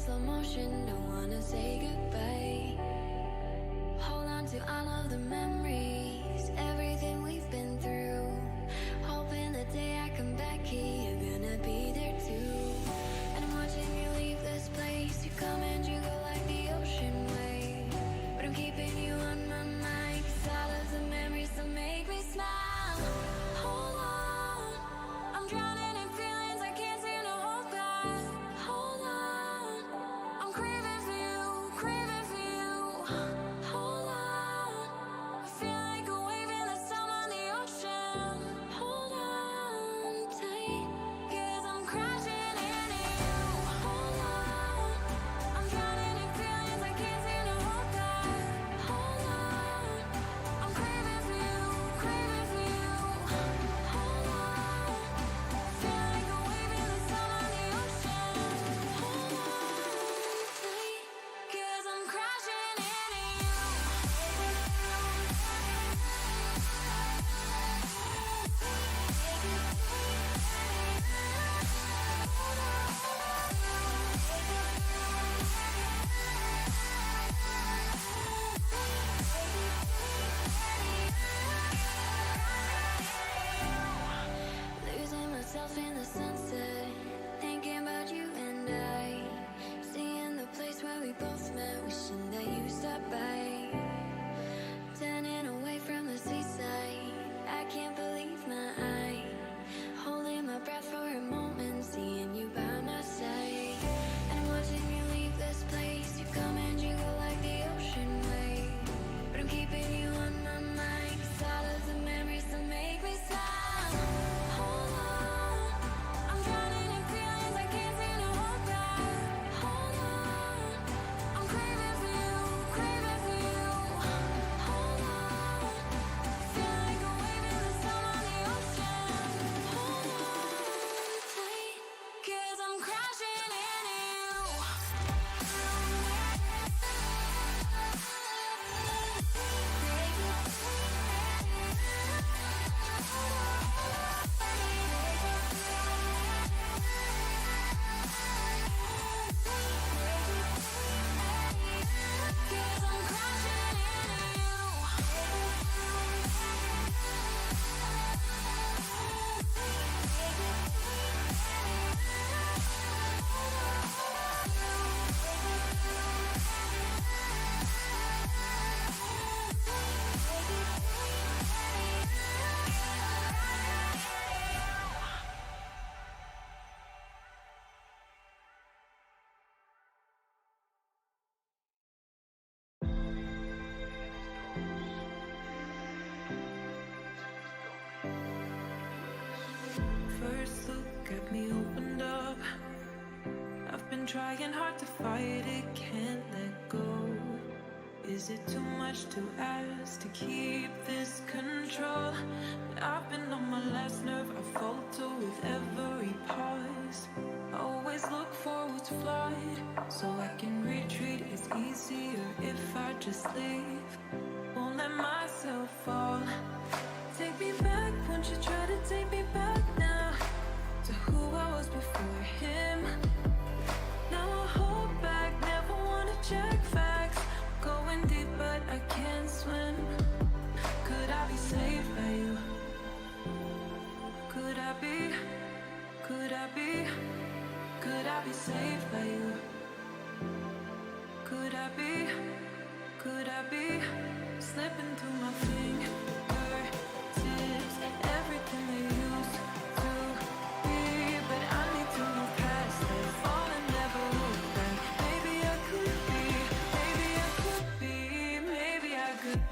slow motion, don't wanna say goodbye. Hold on to all of the memories, everything we've been through. Hoping the day I come back here, you're gonna be there too. And I'm watching you leave this place. You come and you go like the ocean wave, but I'm keeping you on my mind, 'cause all of the memories still make me smile. Hold on, I'm drowning in feelings I can't seem to hold back. Hold on, I'm craving for you, craving for you. Hold on, I feel like a wave in the storm on the ocean. Hold on tight, 'cause I'm crashing into you. Hold on, I'm drowning in feelings I can't seem to hold back. Hold on, I'm craving for you, craving for you. Hold on, feel like a wave in the storm on the ocean. Hold on tight, 'cause I'm crashing into you. Losing myself in the sunset, thinking about you and I. Seeing the place where we both met, wishing that you stopped by. Turning away from the seaside, I can't believe my eyes. Holding my breath for a moment, seeing you by my side. And I'm watching you leave this place. You come and you go like the ocean wave, but I'm keeping you on my mind, 'cause all of the memories still make me smile. Hold on, I'm drowning in feelings I can't seem to hold back. Hold on, I'm craving for you, craving for you. Hold on, feel like a wave in the storm on the ocean. Hold on tight, 'cause I'm crashing into you. First look at me opened up. I've been trying hard to fight it, can't let go. Is it too much to ask to keep this control? But I've been on my last nerve, I falter with every pause. Always look for what's flawed, so I can retreat. It's easier if I just leave, won't let myself fall. Take me back, won't you try to take me back now, to who I was before him. Now I hold back, never wanna check facts. Going deep but I can't swim. Could I be saved by you? Could I be, could I be, could I be saved by you? Could I be, could I be, slipping through my fingertips, everything they used to be. But I need to move past that, fall and never look back. Maybe I could be, maybe I could be, maybe I could.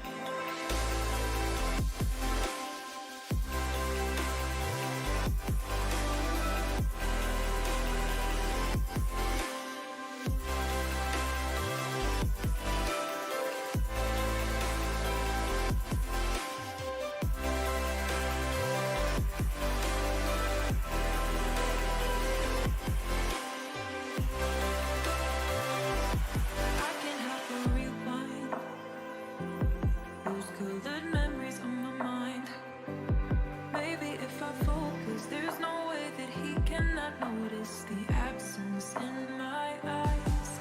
notice the absence in my eyes.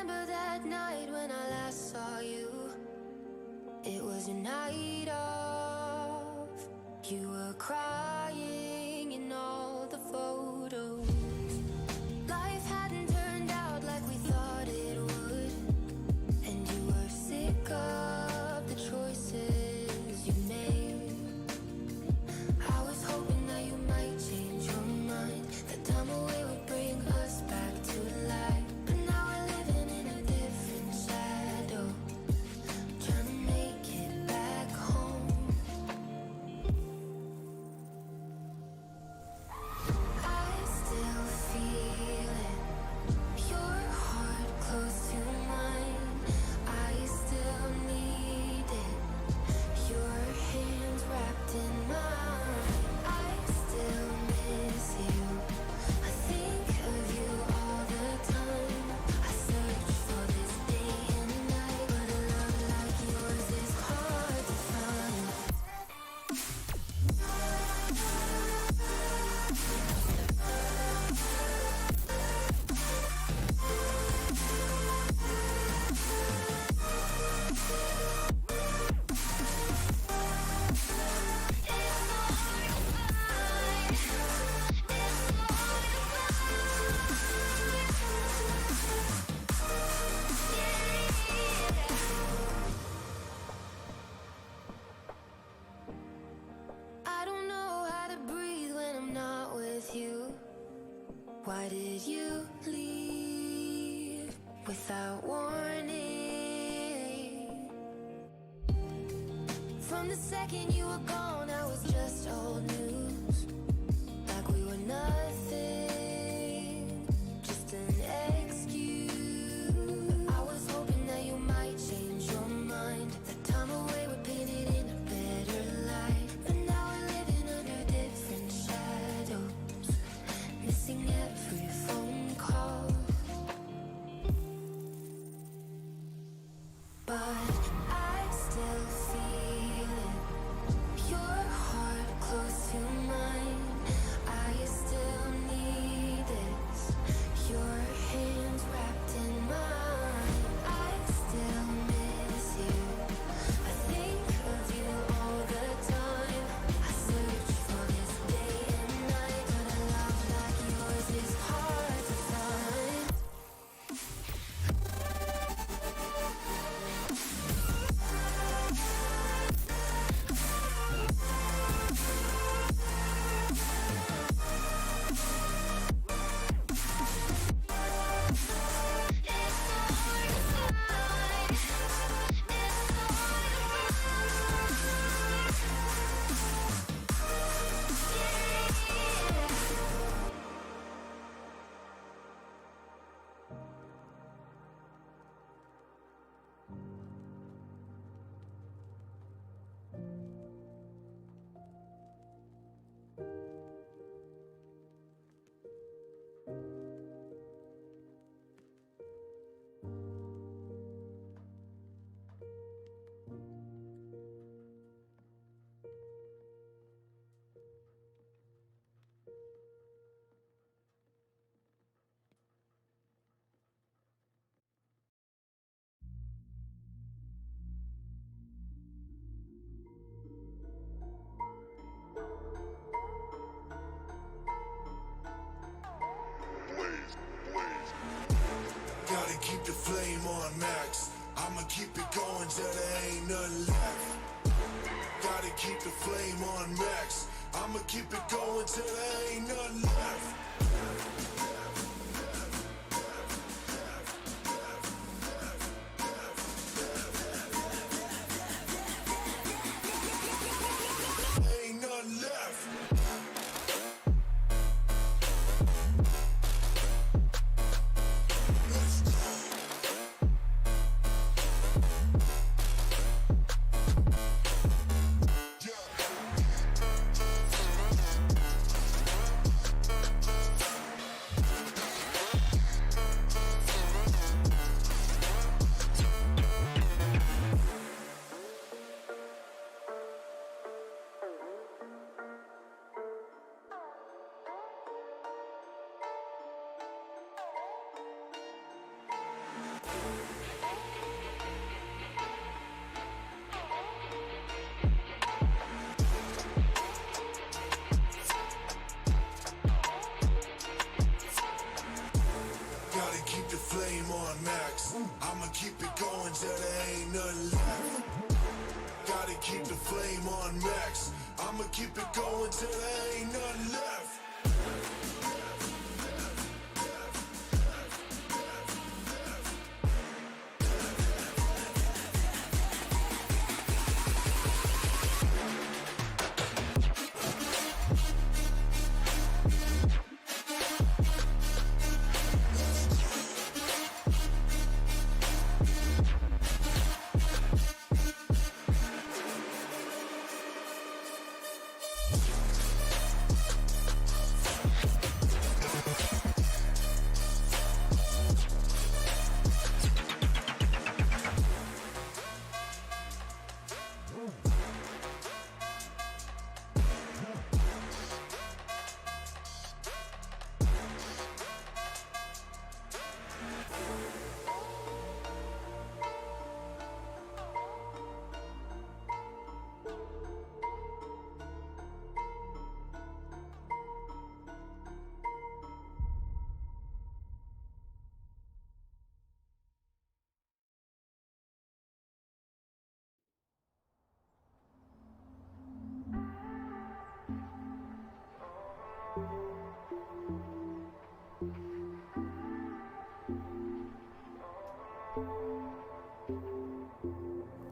remember that night when I last saw you. It was a night of, you were crying in all the photos. Life hadn't turned out like we thought it would, and you were sick of the choices you made. I was hoping that you might change your mind, that time away would bring us back to life. But now we're living in a different shadow, trying to make it back home. I still feel it, your heart close to mine. I still need it, your hands wrapped in mine. I still miss you, I think of you all the time. I search for this day and night, but a love like yours is hard to find. I don't know how to breathe when I'm not with you. Why did you leave without warning? From the second you were gone, I was just old news, like we were nothing, just an excuse. I was hoping that you might change your mind, that time away would paint it in a better light. But now we're living under different shadows, missing every phone call. But I still feel it, your heart close to mine. I still need this, your hands wrapped in mine. I still miss you, I think of you all the time. I search for this day and night, but a love like yours is hard to find. Gotta keep the flame on max. I'ma keep it going till there ain't nothing left. Gotta keep the flame on max. I'ma keep it going till there ain't nothing left. Ain't nothing left. Let's go. Yeah. keep the flame on max. I'ma keep it going till there ain't nothing left.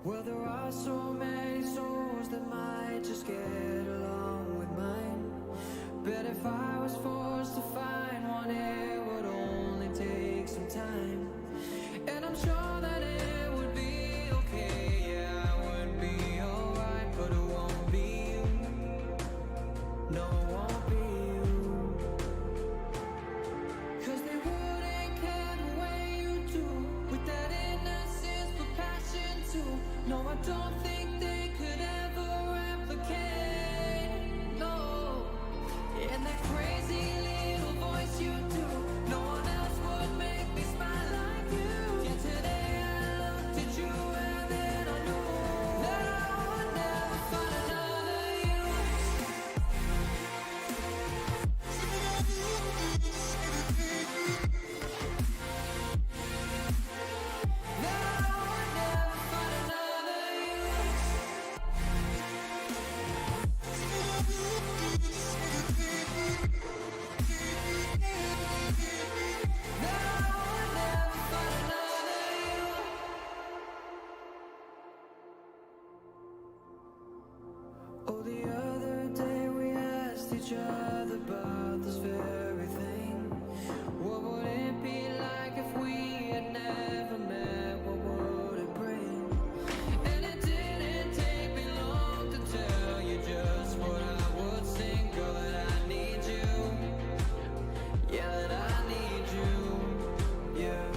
Well, there are so many souls that might just get along with mine. But if I was forced to find one, it would only take some time. And I'm sure that it would be okay, yeah, it would be alright. But it won't be you, no, it won't be you. 'Cause they wouldn't care the way you do, with that innocence but passion too. No, I don't think they could ever replicate, no. And that crazy little voice you do, no one else would make me smile like you. Yeah, today I looked at you and then I knew that I would never find another you. That I would never find another you. That I would never find another you. Oh, the other day we asked each other about this very thing. What would it be like if we had never met? What would it bring? And it didn't take me long to tell you just what I would think. Girl, that I need you. Yeah, that I need you. Yeah.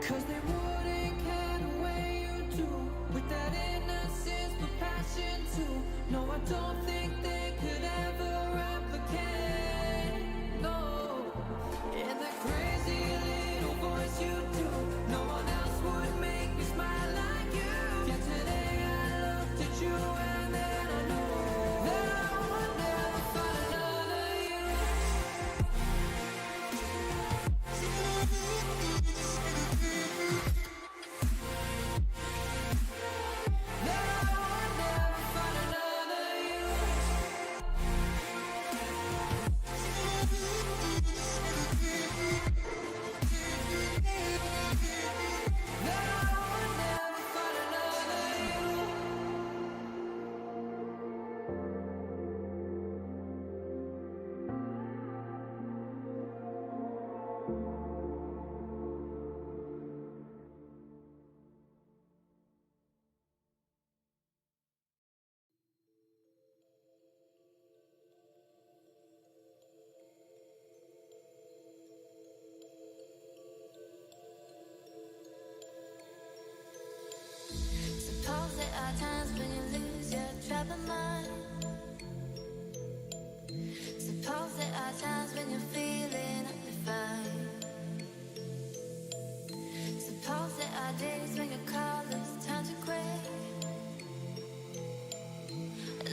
'Cause they wouldn't care the way you do, with that innocence but passion too. No, I don't think they could ever replicate, no. And that crazy little voice you do, no one else would make me smile like you. Yeah, today I looked at you and then I knew that I would never find another you. That I would never find another you. That I would never find another you. Suppose there are times when you lose your troubled mind. Suppose there are times when you're feeling undefined. Suppose there are days when your colors turn to gray.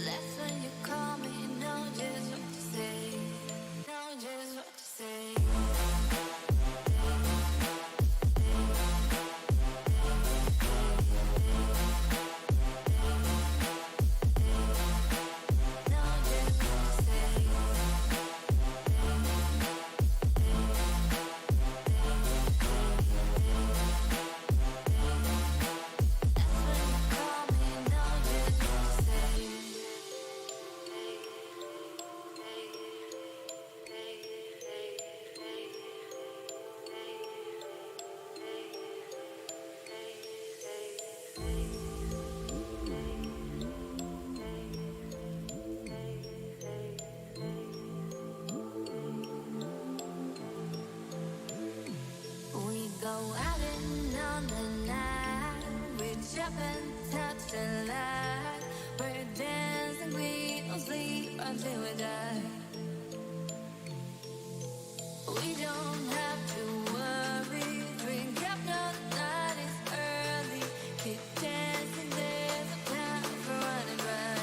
That's when you call me, know just what to say. Know just what to say. riding on the night, reach up and touch the light. We're dancing, we don't sleep until we die. We don't have to worry, drink up, no, the night is early. Keep dancing, there's no time for running back.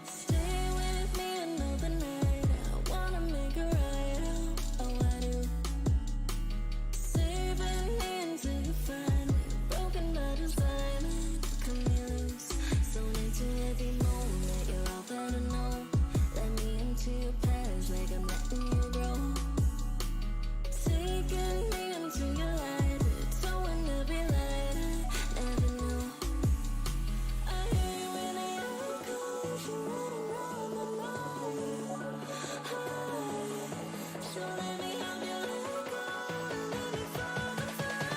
Stay with me another night. I wanna make it right out. Oh, I do. Saving me until you find me. Broken by design, cut me loose. So into every moment, you're all better know. Let me into your past, like I'm letting you grow. Taking me into your light, towing every light I never knew. I hear you when the air comes, you're running around my mind. So let me help you let go, let me fall apart.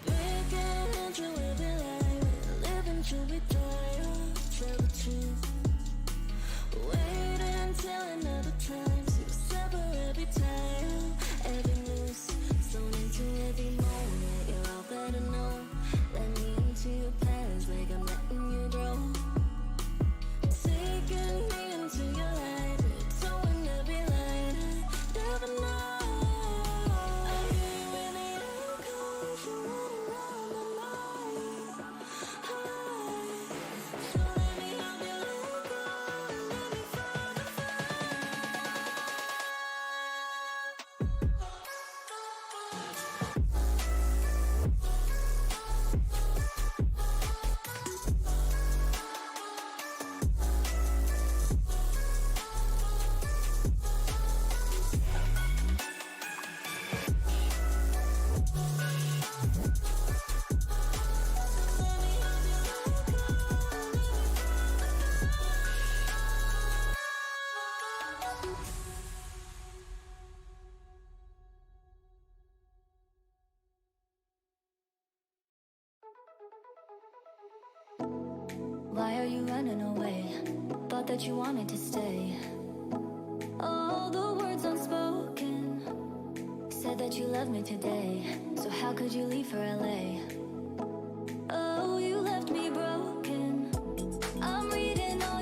Breaking through every lie, living till we die. Tell the truth. Wait until another time to sever every time, every noose. So into every moment, you're all better know. Let me into your past, like I'm letting you grow. Taking me into your light, towing every light I never know. I hear you when the air comes, you're running around my mind. So let me help you let go, let me fall Why are you running away? Thought that you wanted to stay. All the words unspoken said that you love me today. So how could you leave for LA? Oh, you left me broken. I'm reading all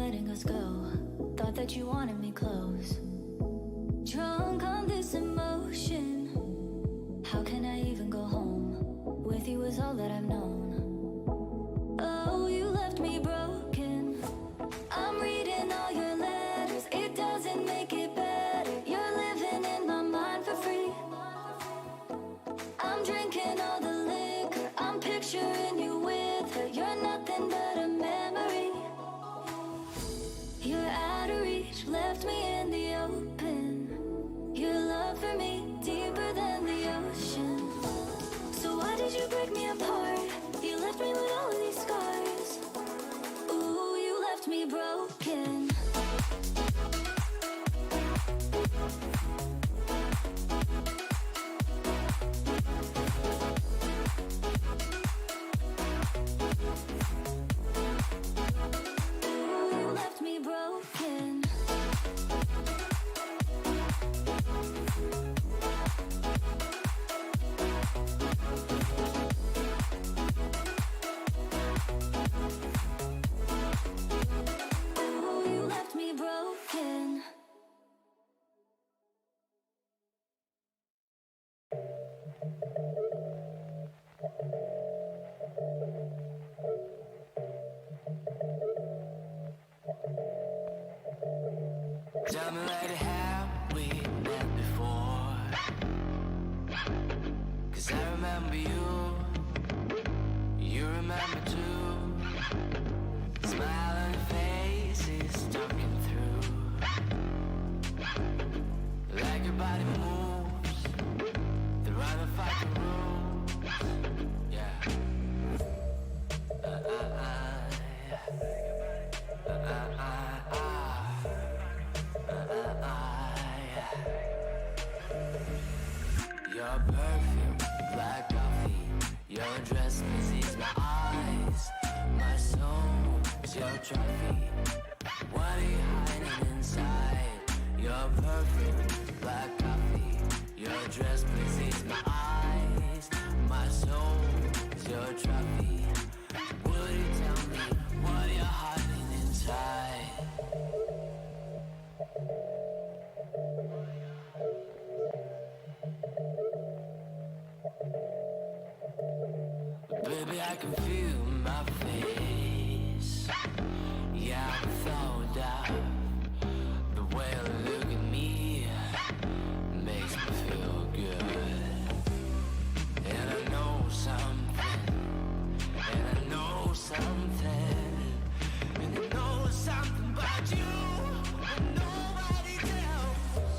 letting us go. Thought that you wanted me close. Drunk on this emotion. How can I even go home? With you is all that I've known. Oh, you left me broken. I'm reading all your letters. It doesn't make it better. You're living in my mind for free. I'm drinking all the liquor. I'm picturing you with her. You're nothing but a memory. You're out of reach, left me in the open. Your love for me, deeper than the ocean. So why did you break me apart? You left me with all of these scars. Ooh, you left me broken. Ooh, you left me broken. Ooh, you left me broken. Tell me later how we met before, 'cause I remember you, you remember too. Smile on your face is talking through, like your body moves, the run of fighting rules. Yeah. Your perfume, black coffee, your dress pleases my eyes. My soul is your trophy. What are you hiding inside? Your perfume, black coffee, your dress pleases my eyes. My soul is your trophy. Would you tell me what you're hiding inside? Baby, I can feel my face. Yeah, I'm thawed out. The way you look at me makes me feel good. And I know something. And I know something. And I know something about you that nobody tells.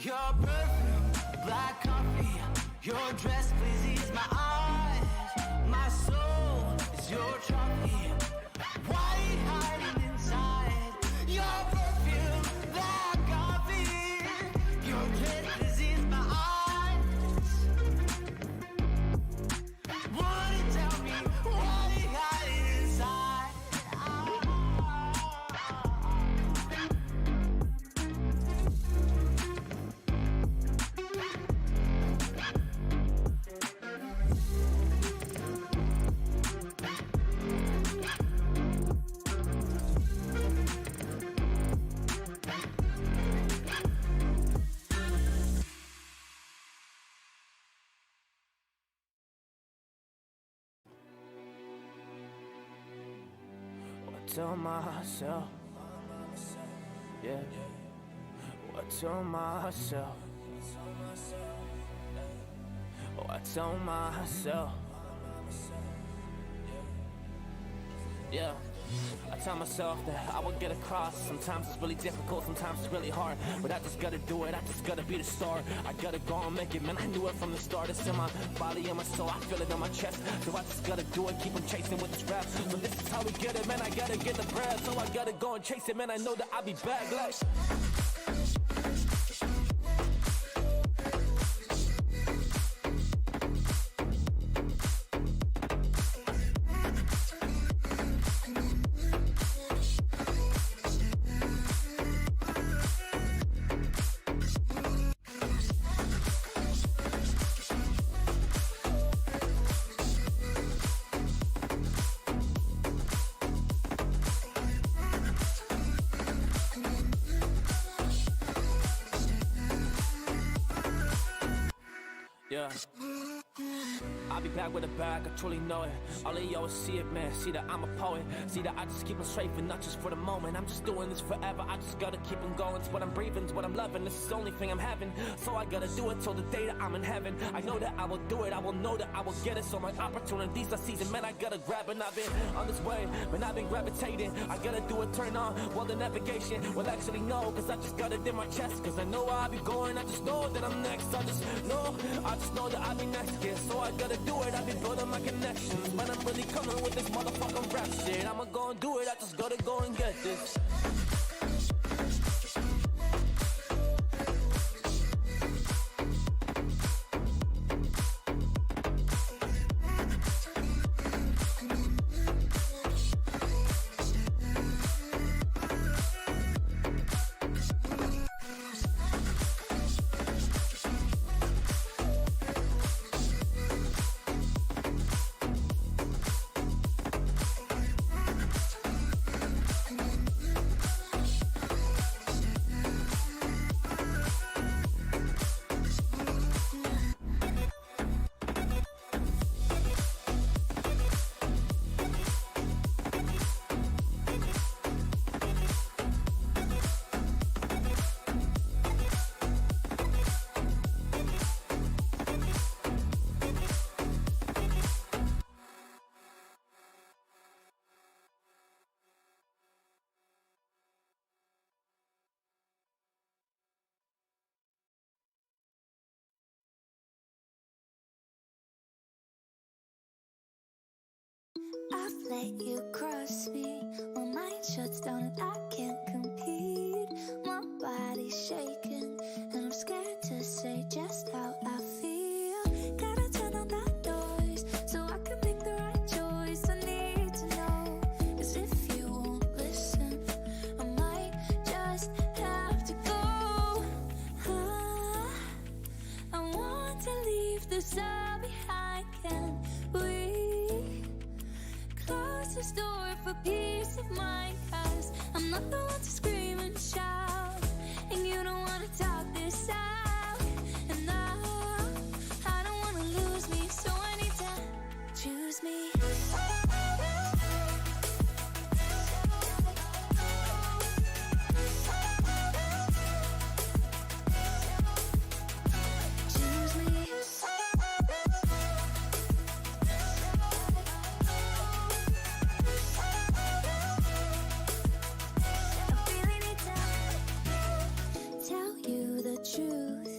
Your perfume, black coffee, your dress pleases my eyes. My soul is your trophy. Why are you hiding inside? Your perfume, black coffee, your dress pleases my eyes. Won't you tell me why you hiding inside? I told myself, yeah. I told myself, oh, I told myself, yeah. I tell myself that I would get across. Sometimes it's really difficult, sometimes it's really hard. But I just gotta do it, I just gotta be the star. I gotta go and make it, man, I knew it from the start. It's in my body and my soul, I feel it on my chest. So I just gotta do it, keep on chasing with this rap. So this is how we get it, man, I gotta get the bread. So I gotta go and chase it, man, I know that I'll be back like Yeah. I'll be back with a bag, I truly know it. All of y'all see it, man. See that I'm a poet. See that I just keep on strafing, not just for the moment. I'm just doing this forever. I just gotta keep on going. It's what I'm breathing, it's what I'm loving. This is the only thing I'm having. So I gotta do it till the day that I'm in heaven. I know that I will do it. I will know that I will get it. So my opportunities are season, man. I gotta grab it. And I've been on this way, man. I've been gravitating. I gotta do it, turn on. Well, the navigation will actually know. Cause I just got it in my chest. Cause I know where I'll be going. I just know that I'm next. I just know that I'll be next. Yeah, so I gotta do it, I be building my connections. But I'm really coming with this motherfucking rap shit. I'ma go and do it, I just gotta go and get this. I've let you cross me. My mind shuts down and I can't compete. My body's shaking and I'm scared to say just how I feel. Gotta turn on that noise so I can make the right choice. I need to know, 'cause if you won't listen, I might just have to go. I want to leave this all behind. Can we close this door for peace of mind? 'Cause I'm not the one to scream and shout, and you don't wanna talk this out. And I don't wanna lose me, so I need to choose me. Choose me. I really need to tell you the truth.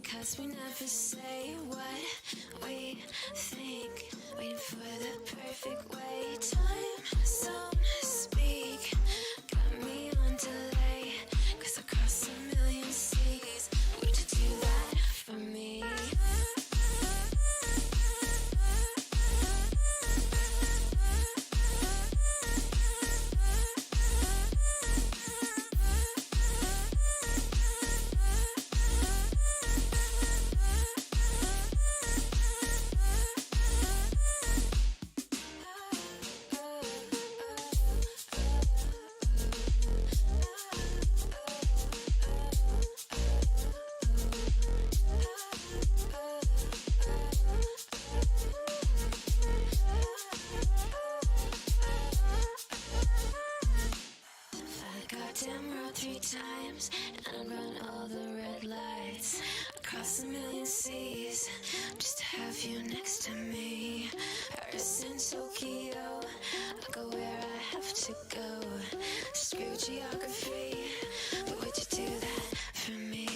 'cause we never say what we think. Waiting for the perfect way. Time zone speak. Got me on delay. 'Cause across a million seas, would you do that for me? Goddamn road 3 times, and I'd run all the red lights across a million seas just to have you next to me. Paris and Tokyo, I'll go where I have to go. Screw geography, but would you do that for me?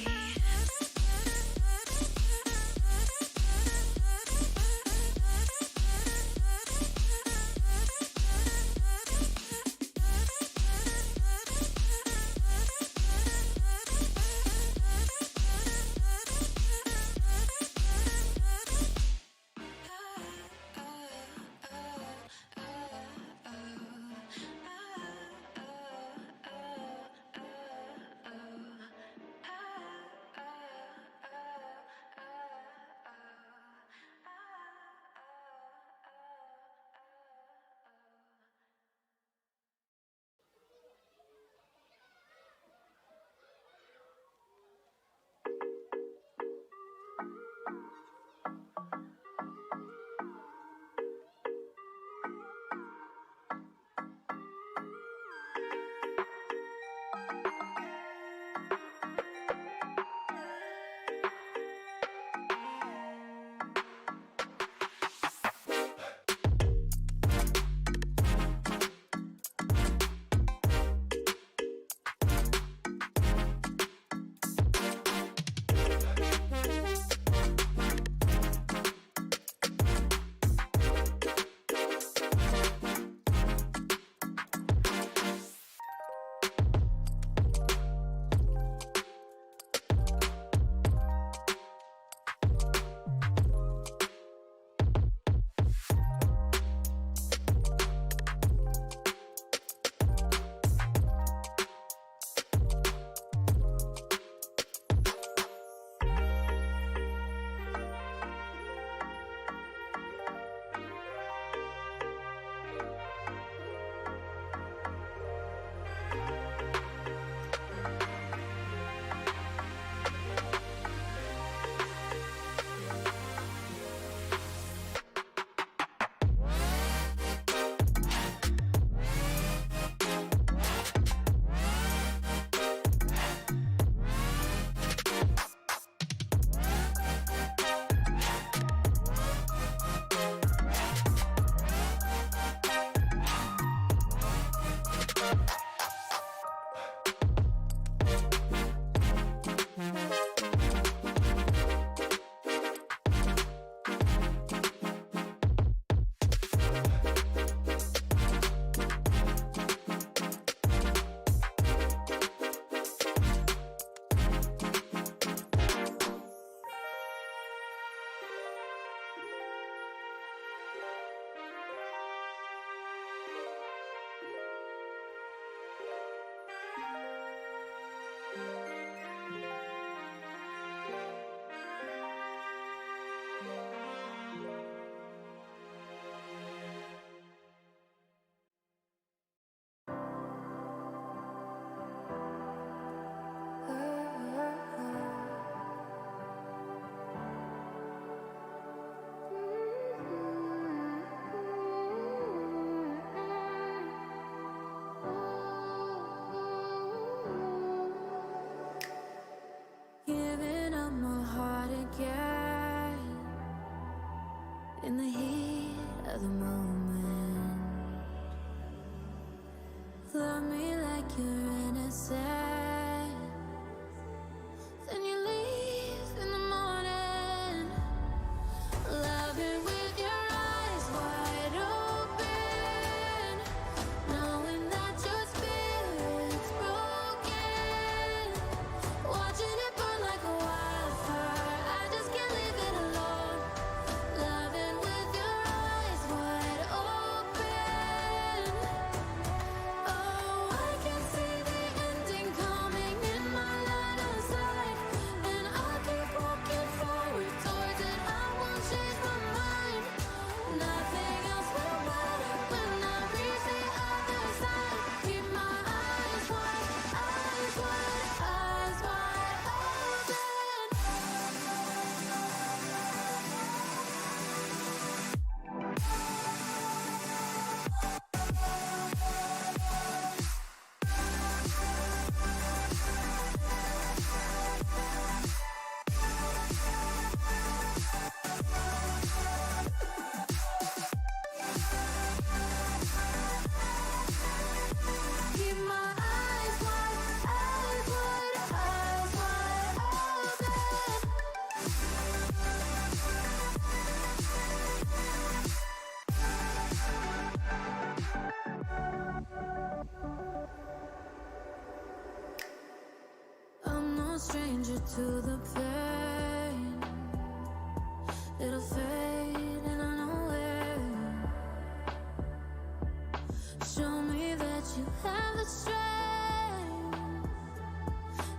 in the heat of the moment. Love me like you're innocent, then you leave in the stranger to the pain. It'll fade and I know it. Show me that you have the strength,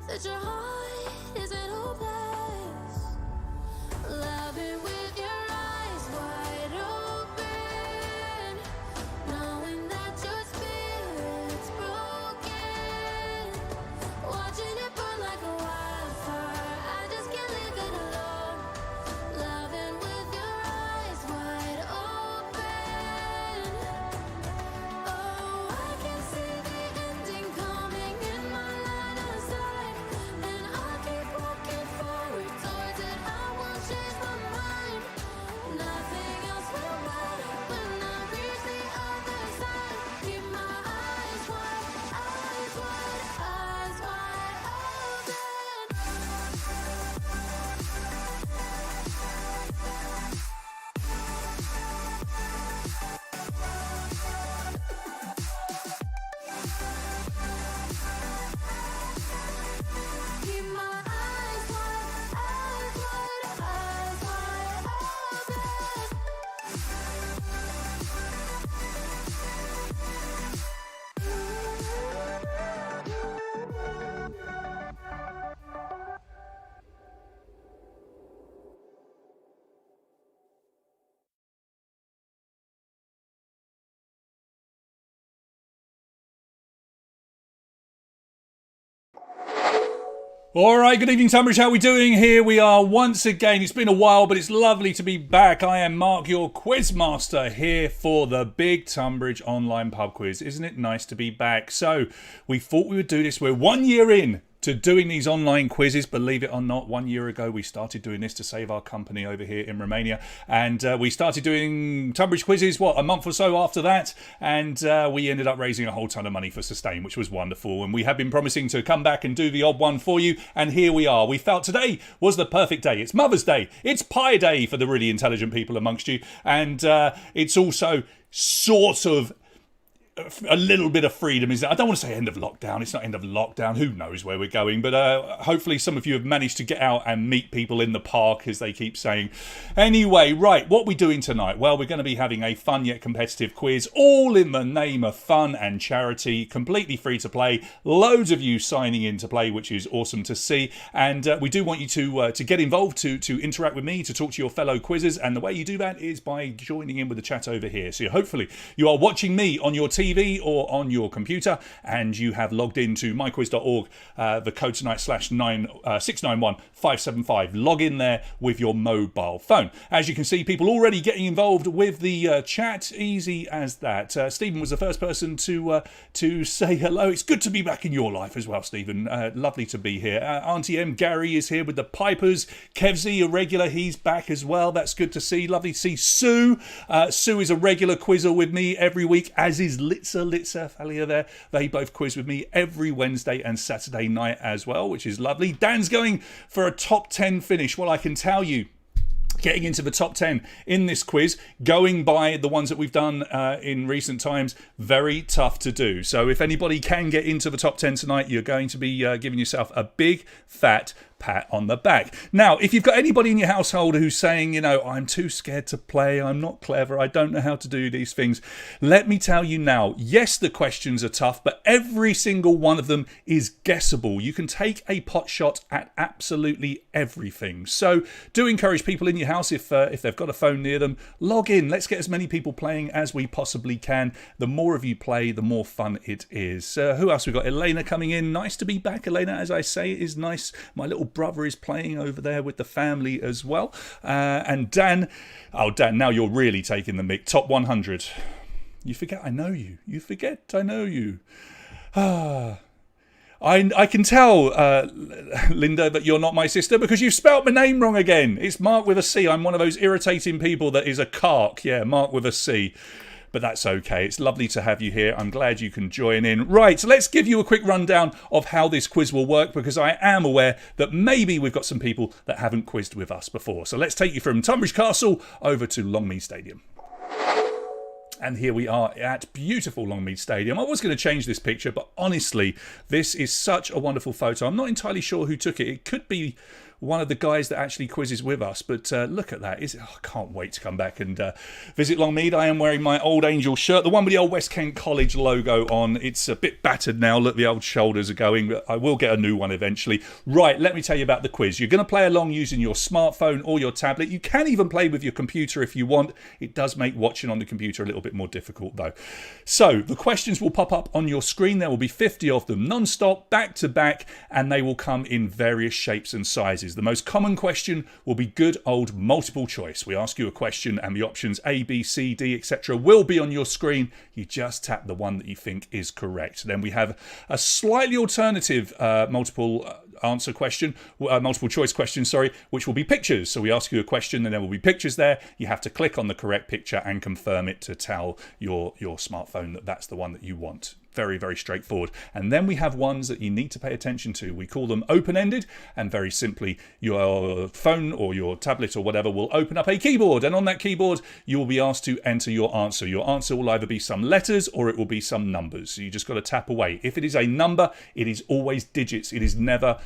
that your heart isn't hopeless. Love it with your eyes wide open, knowing that your spirit's broken. Watching it burn like a wildfire, I just can't leave it alone. Loving with your eyes wide open. Oh, I can see the ending coming in my line of sight, and I'll keep walking forward towards it. I won't change my mind. Nothing else will matter when I reach the other side. Keep my eyes wide, eyes wide, eyes wide open. Keep my eyes wide, eyes wide, eyes wide All right, good evening, Tonbridge. How are we doing? Here we are once again. It's been a while, but it's lovely to be back. I am Mark, your quizmaster, here for the big Tonbridge online pub quiz. Isn't it nice to be back? So, we thought we would do this. We're 1 year in to doing these online quizzes. Believe it or not, 1 year ago we started doing this to save our company over here in Romania, and we started doing Tonbridge quizzes a month or so after that, and we ended up raising a whole ton of money for Sustain, which was wonderful. And we have been promising to come back and do the odd one for you, and here we are. We felt today was the perfect day. It's Mother's Day, it's Pie Day for the really intelligent people amongst you, and it's also sort of a little bit of freedom. I don't want to say end of lockdown. It's not end of lockdown. Who knows where we're going? But hopefully some of you have managed to get out and meet people in the park, as they keep saying. Anyway, right, what are we doing tonight? Well, we're going to be having a fun yet competitive quiz, all in the name of fun and charity, completely free to play. Loads of you signing in to play, which is awesome to see. And we do want you to get involved, to interact with me, to talk to your fellow quizzers. And the way you do that is by joining in with the chat over here. So hopefully you are watching me on your TV or on your computer, and you have logged into myquiz.org, the code tonight /691-575. Log in there with your mobile phone. As you can see, people already getting involved with the chat. Easy as that. Stephen was the first person to say hello. It's good to be back in your life as well, Stephen. Lovely to be here. Auntie M, Gary is here with the Pipers. Kevsy, a regular, he's back as well. That's good to see. Lovely to see Sue. Sue is a regular quizzer with me every week, as is Litza, Thalia there. They both quiz with me every Wednesday and Saturday night as well, which is lovely. Dan's going for a top 10 finish. Well, I can tell you, getting into the top 10 in this quiz, going by the ones that we've done in recent times, very tough to do. So if anybody can get into the top 10 tonight, you're going to be giving yourself a big fat pat on the back. Now, if you've got anybody in your household who's saying, I'm too scared to play, I'm not clever, I don't know how to do these things, let me tell you now, yes, the questions are tough, but every single one of them is guessable. You can take a pot shot at absolutely everything. So do encourage people in your house, if they've got a phone near them, log in. Let's get as many people playing as we possibly can. The more of you play, the more fun it is. Who else? We've got Elena coming in. Nice to be back, Elena. As I say, it is nice. My little brother is playing over there with the family as well. And Dan, now you're really taking the mick. Top 100. You forget I know you. You forget I know you. I can tell, Linda, that you're not my sister because you've spelt my name wrong again. It's Mark with a C. I'm one of those irritating people that is a cark. Yeah, Mark with a C. But that's okay. It's lovely to have you here. I'm glad you can join in. Right, so let's give you a quick rundown of how this quiz will work, because I am aware that maybe we've got some people that haven't quizzed with us before. So let's take you from Tonbridge Castle over to Longmead Stadium. And here we are at beautiful Longmead Stadium. I was going to change this picture, but honestly, this is such a wonderful photo. I'm not entirely sure who took it. It could be one of the guys that actually quizzes with us, but look at that. I can't wait to come back and visit Longmead. I am wearing my old Angel shirt, the one with the old West Kent College logo on. It's a bit battered now. Look, the old shoulders are going, but I will get a new one eventually. Right, let me tell you about the quiz. You're going to play along using your smartphone or your tablet. You can even play with your computer if you want. It does make watching on the computer a little bit more difficult though. So the questions will pop up on your screen. There will be 50 of them non-stop, back to back, and they will come in various shapes and sizes. The most common question will be good old multiple choice. We ask you a question and the options A, B, C, D, etc. will be on your screen. You just tap the one that you think is correct. Then we have a slightly alternative multiple choice question, which will be pictures. So we ask you a question and there will be pictures there. You have to click on the correct picture and confirm it to tell your smartphone that that's the one that you want. Very, very straightforward. And then we have ones that you need to pay attention to. We call them open-ended, and very simply your phone or your tablet or whatever will open up a keyboard, and on that keyboard you will be asked to enter your answer. Your answer will either be some letters or it will be some numbers. So you just got to tap away. If it is a number, it is always digits. It is never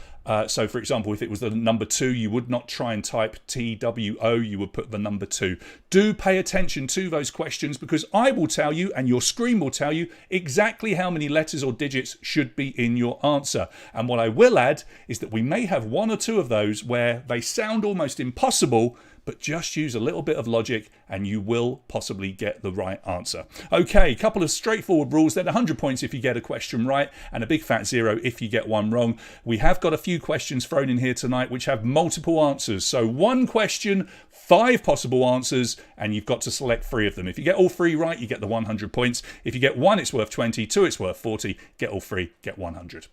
so for example, if it was the number 2, you would not try and type TWO, you would put the number 2. Do pay attention to those questions, because I will tell you and your screen will tell you exactly how many letters or digits should be in your answer. And what I will add is that we may have one or two of those where they sound almost impossible, but just use a little bit of logic and you will possibly get the right answer. Okay, a couple of straightforward rules then. 100 points if you get a question right, and a big fat 0 if you get one wrong. We have got a few questions thrown in here tonight which have multiple answers. So one question, 5 possible answers, and you've got to select 3 of them. If you get all 3 right, you get the 100 points. If you get 1, it's worth 20, 2, it's worth 40, get all 3, get 100.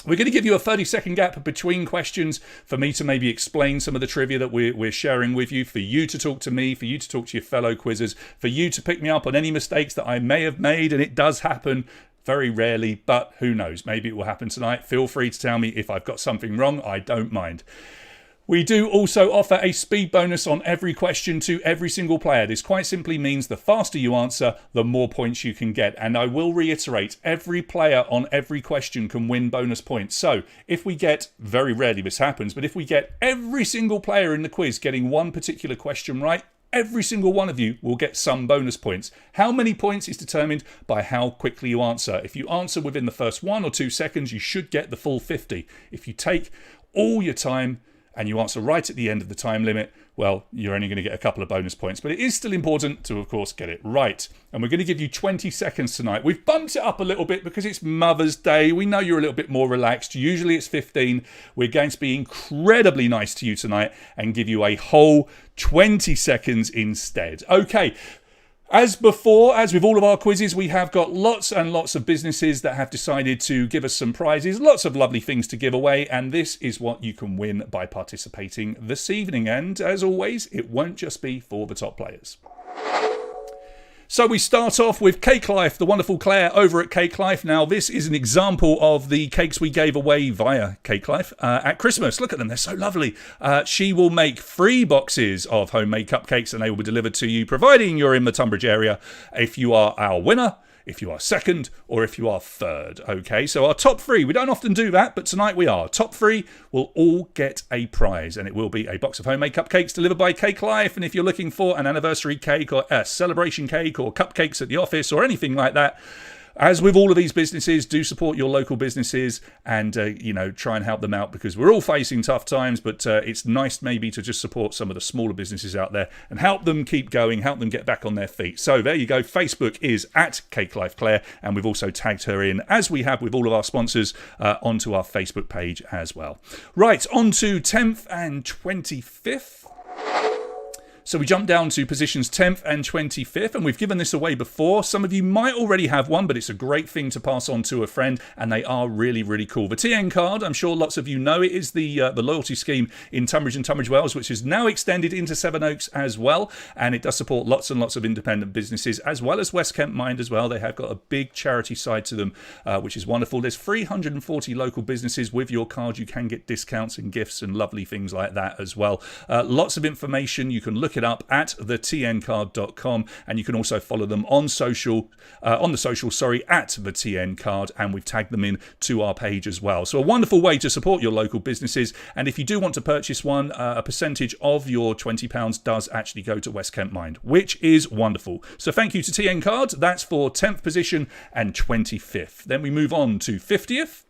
We're going to give you a 30-second gap between questions for me to maybe explain some of the trivia that we're sharing with you, for you to talk to me, for you to talk to your fellow quizzers, for you to pick me up on any mistakes that I may have made, and it does happen very rarely, but who knows, maybe it will happen tonight. Feel free to tell me if I've got something wrong, I don't mind. We do also offer a speed bonus on every question to every single player. This quite simply means the faster you answer, the more points you can get. And I will reiterate, every player on every question can win bonus points. So if we get, very rarely this happens, but if we get every single player in the quiz getting one particular question right, every single one of you will get some bonus points. How many points is determined by how quickly you answer. If you answer within the first 1 or 2 seconds, you should get the full 50. If you take all your time and you answer right at the end of the time limit, well, you're only going to get a couple of bonus points. But it is still important to, of course, get it right. And we're going to give you 20 seconds tonight. We've bumped it up a little bit because it's Mother's Day. We know you're a little bit more relaxed. Usually it's 15. We're going to be incredibly nice to you tonight and give you a whole 20 seconds instead. Okay. As before, as with all of our quizzes, we have got lots and lots of businesses that have decided to give us some prizes, lots of lovely things to give away, and this is what you can win by participating this evening. And as always, it won't just be for the top players. So we start off with Cake Life, the wonderful Claire over at Cake Life. Now, this is an example of the cakes we gave away via Cake Life at Christmas. Look at them, they're so lovely. She will make 3 boxes of homemade cupcakes and they will be delivered to you, providing you're in the Tonbridge area, if you are our winner, if you are second, or if you are third. Okay, so our top 3, we don't often do that, but tonight we are. Top 3 will all get a prize, and it will be a box of homemade cupcakes delivered by Cake Life. And if you're looking for an anniversary cake or a celebration cake or cupcakes at the office or anything like that, as with all of these businesses, do support your local businesses and, try and help them out, because we're all facing tough times, but it's nice maybe to just support some of the smaller businesses out there and help them keep going, help them get back on their feet. So there you go. Facebook is at Cake Life Claire, and we've also tagged her in, as we have with all of our sponsors, onto our Facebook page as well. Right, on to 10th and 25th. So we jump down to positions 10th and 25th, and we've given this away before. Some of you might already have one, but it's a great thing to pass on to a friend, and they are really, really cool. The TN card, I'm sure lots of you know, it is the loyalty scheme in Tonbridge and Tunbridge Wells, which is now extended into Sevenoaks as well, and it does support lots and lots of independent businesses, as well as West Kent Mind as well. They have got a big charity side to them, which is wonderful. There's 340 local businesses. With your card, you can get discounts and gifts and lovely things like that as well. Lots of information. You can look it up at thetncard.com, and you can also follow them on social, on the social, at the TN Card, and we've tagged them in to our page as well. So a wonderful way to support your local businesses, and if you do want to purchase one, a percentage of your £20 does actually go to West Kent Mind, which is wonderful. So thank you to TN Card. That's for 10th position and 25th. Then we move on to 50th.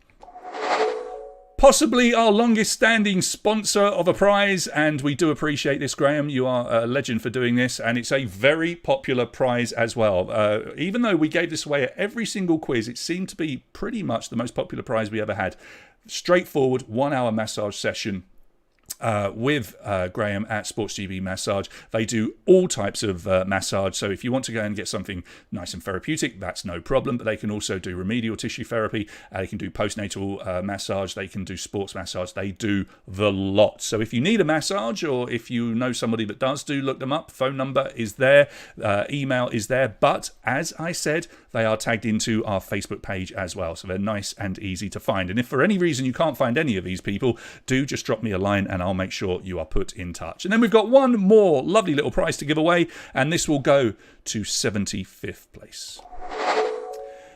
Possibly our longest standing sponsor of a prize, and we do appreciate this, Graham. You are a legend for doing this, and it's a very popular prize as well. Even though we gave this away at every single quiz, it seemed to be pretty much the most popular prize we ever had. Straightforward 1 hour massage session with Graham at SportsGB Massage. They do all types of massage, so if you want to go and get something nice and therapeutic, that's no problem, but they can also do remedial tissue therapy, they can do postnatal massage, they can do sports massage, they do the lot. So if you need a massage, or if you know somebody that does, do look them up. Phone number is there, email is there, but as I said, they are tagged into our Facebook page as well, so they're nice and easy to find. And if for any reason you can't find any of these people, do just drop me a line and I'll make sure you are put in touch. And then we've got one more lovely little prize to give away, and this will go to 75th place.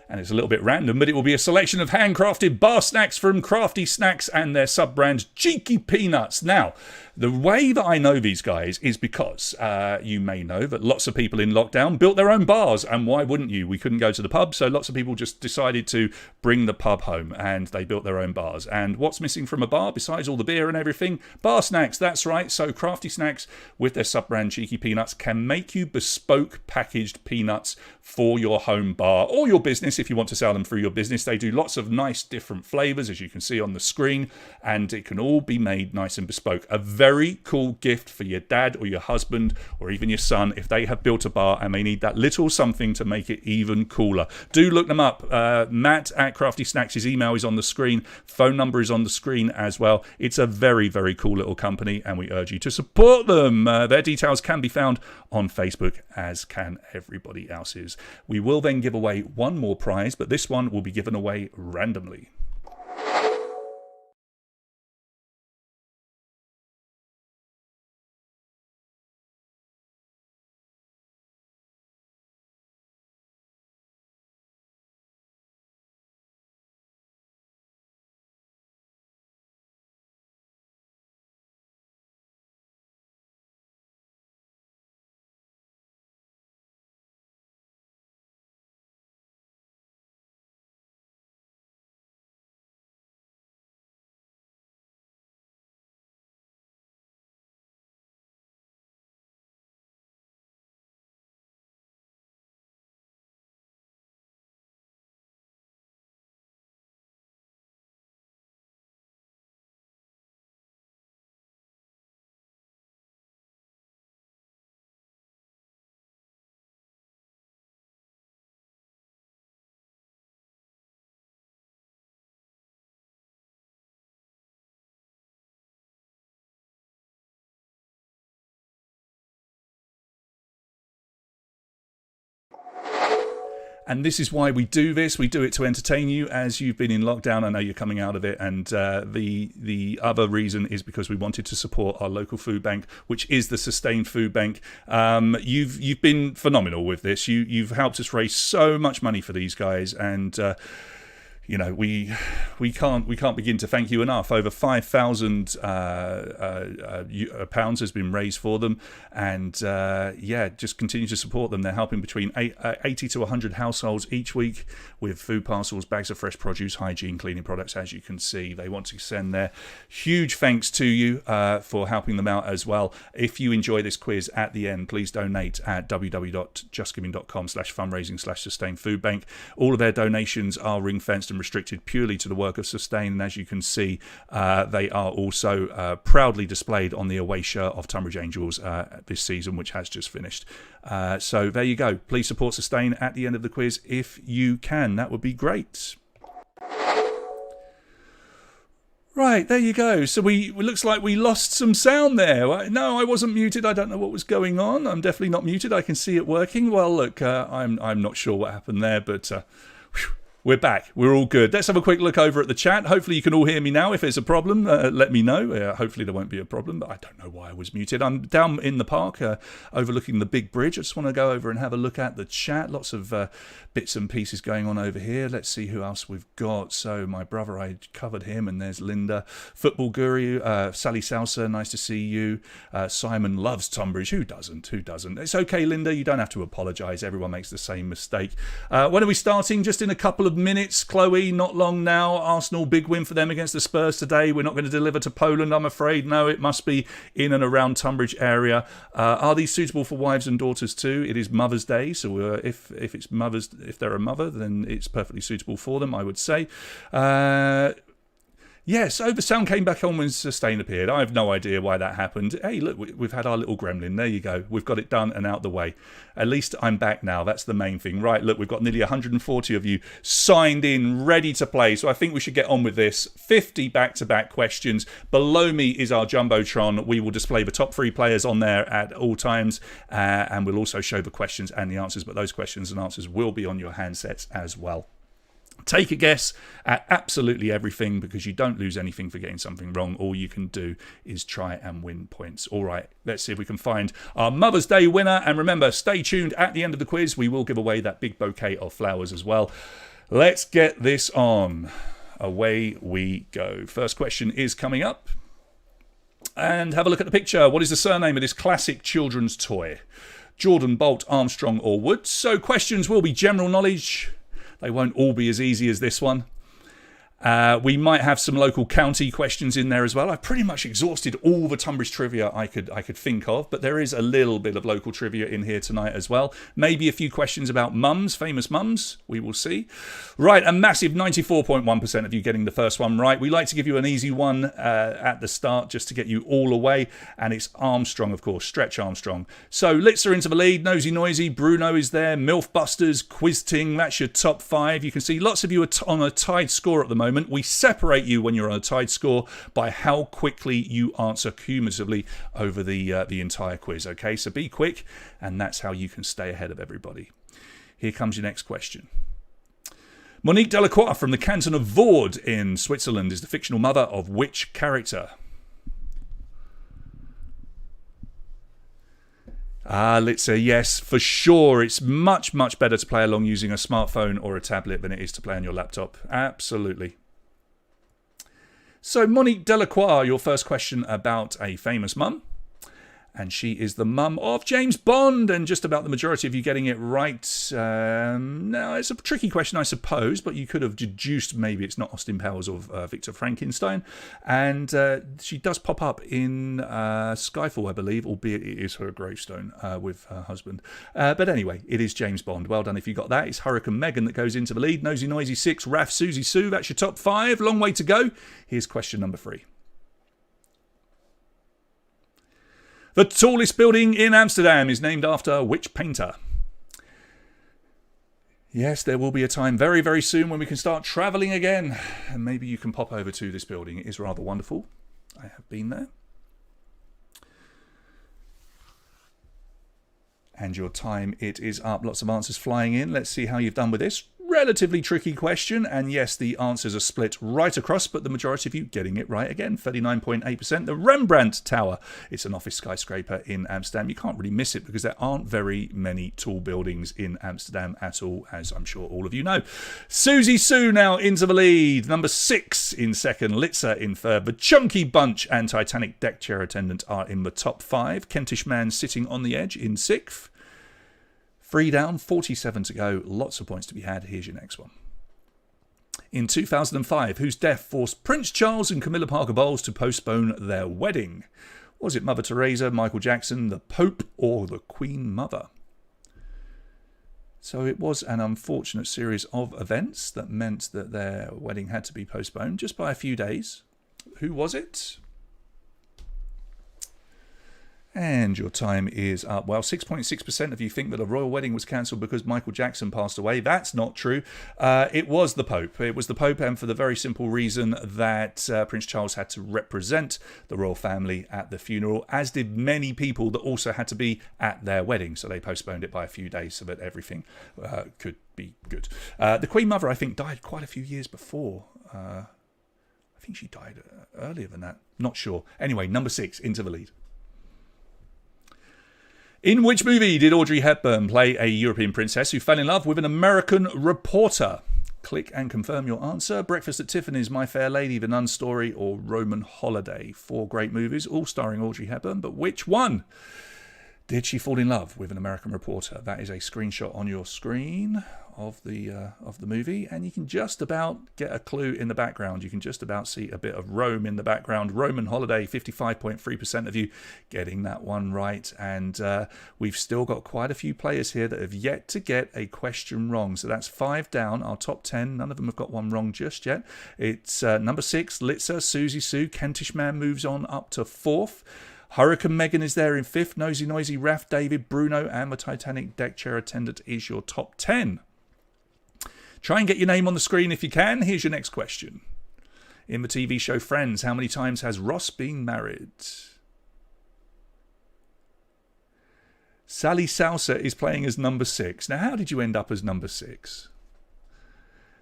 And it's a little bit random, but it will be a selection of handcrafted bar snacks from Crafty Snacks and their sub-brand Cheeky Peanuts. Now, the way that I know these guys is because you may know that lots of people in lockdown built their own bars, and why wouldn't you? We couldn't go to the pub, so lots of people just decided to bring the pub home, and they built their own bars. And what's missing from a bar, besides all the beer and everything? Bar snacks, that's right. So Crafty Snacks, with their sub-brand Cheeky Peanuts, can make you bespoke packaged peanuts for your home bar or your business. If you want to sell them through your business, they do lots of nice different flavors, as you can see on the screen, and it can all be made nice and bespoke. A very cool gift for your dad or your husband or even your son if they have built a bar and they need that little something to make it even cooler. Do look them up. Matt at Crafty Snacks, his email is on the screen, phone number is on the screen as well. It's a very, very cool little company, and we urge you to support them. Their details can be found on Facebook, as can everybody else's. We will then give away one more prize, but this one will be given away randomly. And this is why we do this. We do it to entertain you as you've been in lockdown. I know you're coming out of it. And the other reason is because we wanted to support our local food bank, which is the Sustain Food Bank. You've been phenomenal with this. You've helped us raise so much money for these guys. And you know, we can't begin to thank you enough. Over 5,000 pounds has been raised for them, and just continue to support them. They're helping between 80 to 100 households each week with food parcels, bags of fresh produce, hygiene, cleaning products. As you can see, they want to send their huge thanks to you for helping them out as well. If you enjoy this quiz at the end, please donate at www.justgiving.com/fundraising/Sustain Food Bank. All of their donations are ring-fenced and restricted purely to the work of Sustain, and as you can see, they are also proudly displayed on the away shirt of Tonbridge Angels this season, which has just finished. So there you go. Please support Sustain at the end of the quiz if you can. That would be great. Right, there you go. So it looks like we lost some sound there. No, I wasn't muted. I don't know what was going on. I'm definitely not muted. I can see it working. Well, look, I'm not sure what happened there, but We're back. We're all good. Let's have a quick look over at the chat. Hopefully you can all hear me now. If there's a problem, let me know. Hopefully there won't be a problem, but I don't know why I was muted. I'm down in the park overlooking the big bridge. I just want to go over and have a look at the chat. Lots of bits and pieces going on over here. Let's see who else we've got. So my brother, I covered him, and there's Linda. Football Guru, Sally Salsa, nice to see you. Simon loves Tonbridge. Who doesn't? Who doesn't? It's okay, Linda. You don't have to apologise. Everyone makes the same mistake. When are we starting? Just in a couple of minutes. Chloe, not long now. Arsenal, big win for them against the Spurs today. We're not going to deliver to Poland, I'm afraid. No, it must be in and around Tonbridge area. Are these suitable for wives and daughters too? It is Mother's Day, so if they're a mother, then it's perfectly suitable for them, I would say. Yes, sound came back on when Sustain appeared. I have no idea why that happened. Hey, look, we've had our little gremlin. There you go. We've got it done and out the way. At least I'm back now. That's the main thing. Right, look, we've got nearly 140 of you signed in, ready to play. So I think we should get on with this. 50 back-to-back questions. Below me is our Jumbotron. We will display the top 3 players on there at all times. And we'll also show the questions and the answers. But those questions and answers will be on your handsets as well. Take a guess at absolutely everything because you don't lose anything for getting something wrong. All you can do is try and win points. All right, let's see if we can find our Mother's Day winner. And remember, stay tuned at the end of the quiz. We will give away that big bouquet of flowers as well. Let's get this on. Away we go. First question is coming up. And have a look at the picture. What is the surname of this classic children's toy? Jordan, Bolt, Armstrong or Woods? So questions will be general knowledge. They won't all be as easy as this one. We might have some local county questions in there as well. I've pretty much exhausted all the Tonbridge trivia I could think of, but there is a little bit of local trivia in here tonight as well. Maybe a few questions about mums, famous mums. We will see. Right, a massive 94.1% of you getting the first one right. We like to give you an easy one at the start just to get you all away, and it's Armstrong, of course, Stretch Armstrong. So Litzer into the lead, Nosy Noisy, Bruno is there, Milf Busters, Quiz Ting, that's your top 5. You can see lots of you are on a tied score at the moment. We separate you when you're on a tied score by how quickly you answer cumulatively over the entire quiz. Okay, so be quick, and that's how you can stay ahead of everybody. Here comes your next question. Monique Delacroix from the canton of Vaud in Switzerland is the fictional mother of which character? Litzer, yes, for sure. It's much, much better to play along using a smartphone or a tablet than it is to play on your laptop. Absolutely. So, Monique Delacroix, your first question about a famous mum. And she is the mum of James Bond, and just about the majority of you getting it right. Now, it's a tricky question, I suppose, but you could have deduced maybe it's not Austin Powers or Victor Frankenstein. And she does pop up in Skyfall, I believe, albeit it is her gravestone with her husband. But anyway, it is James Bond. Well done if you got that. It's Hurricane Megan that goes into the lead. Nosy Noisy 6, Raf Susie Sue. That's your top 5. Long way to go. Here's question number 3. The tallest building in Amsterdam is named after which painter? Yes, there will be a time very, very soon when we can start travelling again. And maybe you can pop over to this building. It is rather wonderful. I have been there. And your time, it is up. Lots of answers flying in. Let's see how you've done with this. Relatively tricky question, and yes, the answers are split right across, but the majority of you getting it right again. 39.8%. The Rembrandt Tower. It's an office skyscraper in Amsterdam. You can't really miss it because there aren't very many tall buildings in Amsterdam at all, as I'm sure all of you know. Susie Sue now into the lead. Number 6 in second. Litzer in third. The Chunky Bunch and Titanic deck chair attendant are in the top 5. Kentish Man sitting on the edge in 6th. 3 down, 47 to go. Lots of points to be had. Here's your next one. In 2005, whose death forced Prince Charles and Camilla Parker Bowles to postpone their wedding? Was it Mother Teresa, Michael Jackson, the Pope, or the Queen Mother? So it was an unfortunate series of events that meant that their wedding had to be postponed just by a few days. Who was it? And your time is up. Well, 6.6% of you think that a royal wedding was cancelled because Michael Jackson passed away. That's not true. It was the Pope. It was the Pope, and for the very simple reason that Prince Charles had to represent the royal family at the funeral, as did many people that also had to be at their wedding. So they postponed it by a few days so that everything could be good. The Queen Mother, I think, died quite a few years before. I think she died earlier than that. Not sure. Anyway, number 6, into the lead. In which movie did Audrey Hepburn play a European princess who fell in love with an American reporter? Click and confirm your answer. Breakfast at Tiffany's, My Fair Lady, The Nun Story, or Roman Holiday. 4 great movies, all starring Audrey Hepburn, but which one did she fall in love with an American reporter? That is a screenshot on your screen of the movie, and you can just about get a clue in the background. You can just about see a bit of Rome in the background. Roman Holiday, 55.3% of you getting that one right, and we've still got quite a few players here that have yet to get a question wrong. So that's 5 down. Our top 10, none of them have got one wrong just yet. It's number 6, Litzer, Susie Sue. Kentish Man moves on up to 4th. Hurricane Megan is there in 5th. Nosy Noisy, Raph, David, Bruno, and the Titanic deck chair attendant is your top 10. Try and get your name on the screen if you can. Here's your next question. In the TV show Friends, how many times has Ross been married? Sally Salsa is playing as number 6. Now, how did you end up as number 6?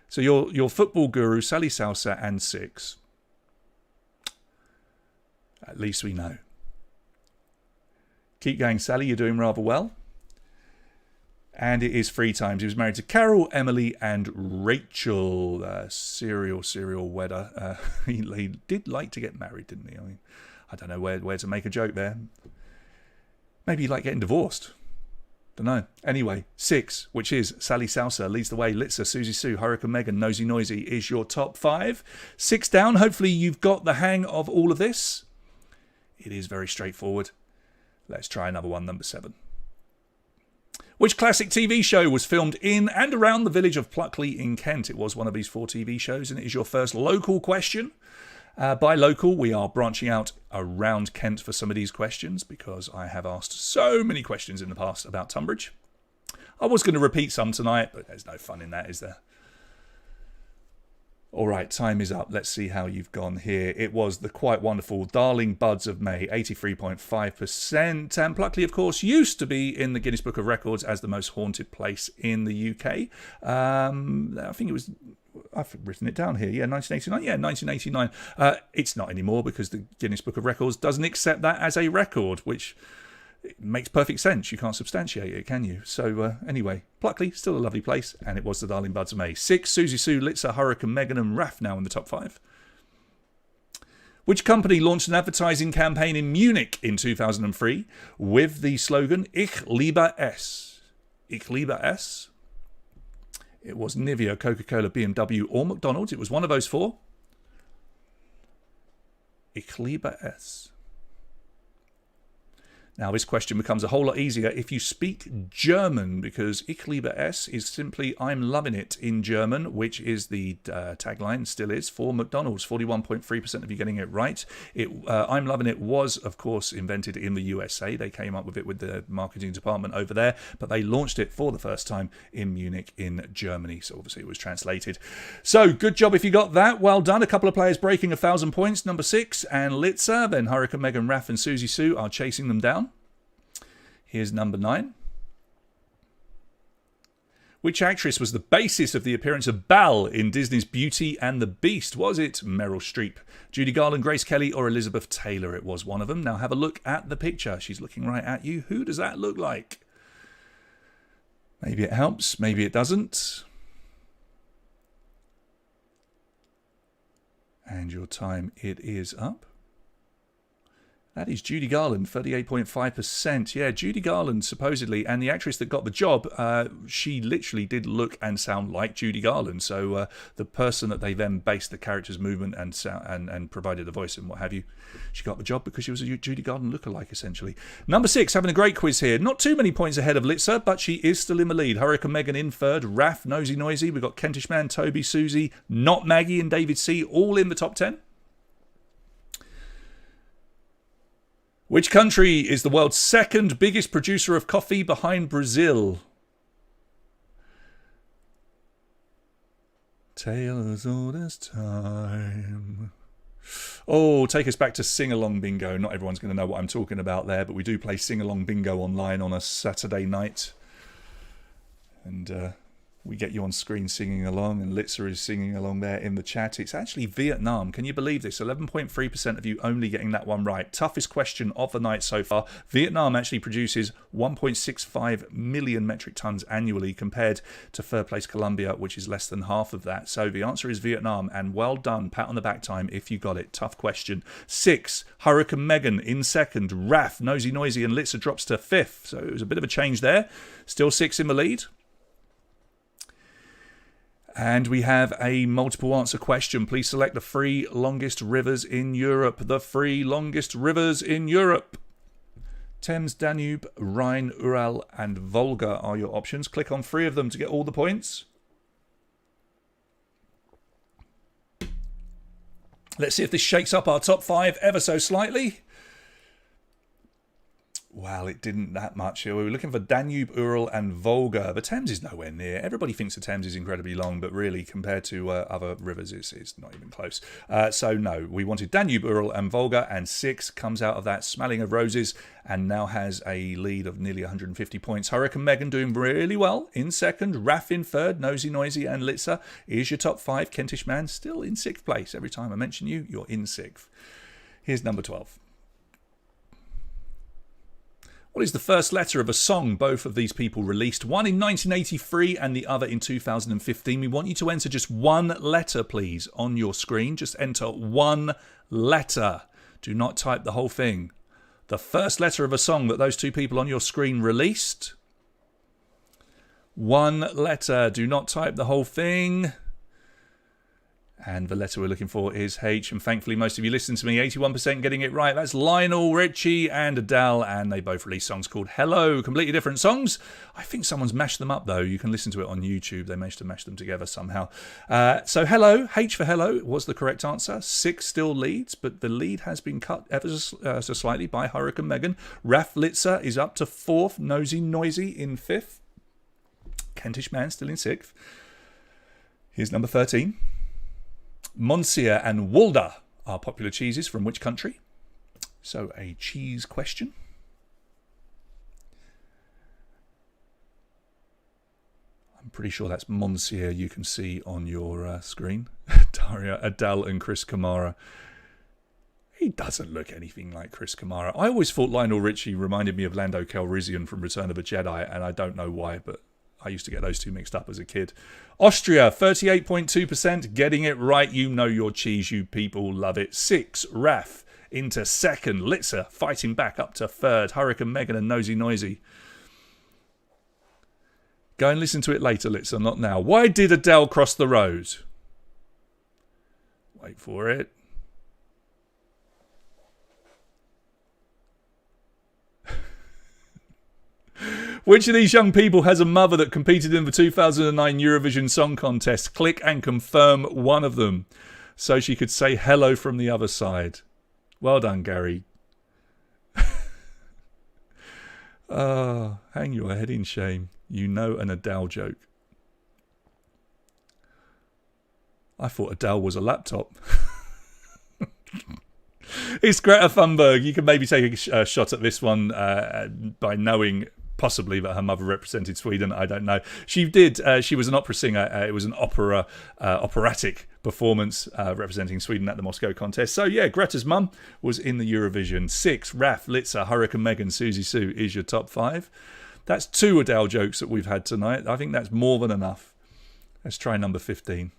So your football guru, Sally Salsa, and 6. At least we know. Keep going, Sally. You're doing rather well. And it is 3 times. He was married to Carol, Emily, and Rachel. Serial wedder. He did like to get married, didn't he? I mean, I don't know where to make a joke there. Maybe he liked getting divorced. Don't know. Anyway, 6, which is Sally Salsa, leads the way. Litzer, Susie Sue, Hurricane Megan, Nosy Noisy is your top 5. 6 down. Hopefully you've got the hang of all of this. It is very straightforward. Let's try another one, number 7. Which classic TV show was filmed in and around the village of Pluckley in Kent? It was one of these 4 TV shows, and it is your first local question. By local, we are branching out around Kent for some of these questions because I have asked so many questions in the past about Tonbridge. I was going to repeat some tonight, but there's no fun in that, is there? All right, time is up. Let's see how you've gone here. It was the quite wonderful Darling Buds of May, 83.5%. And Pluckley, of course, used to be in the Guinness Book of Records as the most haunted place in the UK. I think it was... I've written it down here. Yeah, 1989. Yeah, 1989. It's not anymore because the Guinness Book of Records doesn't accept that as a record, which... It makes perfect sense. You can't substantiate it, can you? So anyway, Pluckley, still a lovely place, and it was the Darling Buds of May. 6, Susie Sue, Litzer, Hurricane Megan, and Raph now in the top 5. Which company launched an advertising campaign in Munich in 2003 with the slogan Ich liebe es? Ich liebe es? It was Nivea, Coca-Cola, BMW, or McDonald's. It was one of those 4. Ich liebe es. Now, this question becomes a whole lot easier if you speak German, because Ich liebe es is simply I'm loving it in German, which is the tagline, still is, for McDonald's. 41.3% of you getting it right. I'm loving it was, of course, invented in the USA. They came up with it with the marketing department over there, but they launched it for the first time in Munich in Germany. So obviously it was translated. So good job if you got that. Well done. A couple of players breaking 1,000 points. Number 6 and Litzer. Then Hurricane Megan, Raph, and Susie Sue are chasing them down. Here's number 9. Which actress was the basis of the appearance of Belle in Disney's Beauty and the Beast? Was it Meryl Streep, Judy Garland, Grace Kelly, or Elizabeth Taylor? It was one of them. Now have a look at the picture. She's looking right at you. Who does that look like? Maybe it helps, maybe it doesn't. And your time, it is up. That is Judy Garland, 38.5%. Yeah, Judy Garland, supposedly, and the actress that got the job, she literally did look and sound like Judy Garland. So the person that they then based the character's movement and provided the voice and what have you, she got the job because she was a Judy Garland lookalike, essentially. Number 6, having a great quiz here. Not too many points ahead of Litzer, but she is still in the lead. Hurricane Megan in 3rd, Raph, Nosy Noisy. We've got Kentish Man, Toby, Susie, Not Maggie, and David C. all in the top 10. Which country is the world's second biggest producer of coffee behind Brazil? Tale as old as time. Oh, take us back to sing-along bingo. Not everyone's going to know what I'm talking about there, but we do play sing-along bingo online on a Saturday night. And we get you on screen singing along, and Litza is singing along there in the chat. It's actually Vietnam. Can you believe this? 11.3% of you only getting that one right. Toughest question of the night so far. Vietnam actually produces 1.65 million metric tons annually compared to third place Colombia, which is less than half of that. So the answer is Vietnam, and well done. Pat on the back time if you got it. Tough question. 6, Hurricane Megan in second. Raf, Nosy Noisy, and Litza drops to 5th. So it was a bit of a change there. Still 6 in the lead. And we have a multiple answer question. Please select the 3 longest rivers in Europe. The 3 longest rivers in Europe. Thames, Danube, Rhine, Ural, and Volga are your options. Click on 3 of them to get all the points. Let's see if this shakes up our top 5 ever so slightly. Well, it didn't that much. We were looking for Danube, Ural, and Volga. The Thames is nowhere near. Everybody thinks the Thames is incredibly long, but really, compared to other rivers, it's not even close. So, no, we wanted Danube, Ural, and Volga, and 6 comes out of that smelling of roses and now has a lead of nearly 150 points. Hurricane Megan doing really well in second. Raf in third. Nosy Noisy and Litza is your top 5. Kentish Man still in 6th place. Every time I mention you, you're in 6th. Here's number 12. What is the first letter of a song both of these people released? One in 1983 and the other in 2015. We want you to enter just one letter, please, on your screen. Just enter one letter. Do not type the whole thing. The first letter of a song that those 2 people on your screen released. One letter. Do not type the whole thing. And the letter we're looking for is H. And thankfully, most of you listen to me. 81% getting it right. That's Lionel Richie and Adele. And they both released songs called Hello. Completely different songs. I think someone's mashed them up, though. You can listen to it on YouTube. They managed to mash them together somehow. So Hello, H for Hello, was the correct answer. 6 still leads, but the lead has been cut ever so slightly by Hurricane Megan. Raf Litza is up to 4th. Nosy Noisy in 5th. Kentish Man still in 6th. Here's number 13. Monsieur and Walda are popular cheeses from which country? So a cheese question. I'm pretty sure that's Monsieur you can see on your screen. Daria, Adele and Chris Kamara. He doesn't look anything like Chris Kamara. I always thought Lionel Richie reminded me of Lando Calrissian from Return of the Jedi, and I don't know why, but I used to get those 2 mixed up as a kid. Austria, 38.2%. Getting it right. You know your cheese. You people love it. 6, Raf into 2nd. Litza fighting back up to 3rd. Hurricane Megan and Nosy Noisy. Go and listen to it later, Litza, not now. Why did Adele cross the road? Wait for it. Which of these young people has a mother that competed in the 2009 Eurovision Song Contest? Click and confirm one of them so she could say hello from the other side. Well done, Gary. Hang your head in shame. You know an Adele joke. I thought Adele was a laptop. It's Greta Thunberg. You can maybe take a shot at this one by knowing possibly that her mother represented Sweden. I don't know. She did. She was an opera singer. It was an operatic performance representing Sweden at the Moscow contest. So yeah, Greta's mum was in the Eurovision. 6, Raf, Litza, Hurricane Megan, Susie Sue is your top 5. That's 2 Adele jokes that we've had tonight. I think that's more than enough. Let's try number 15.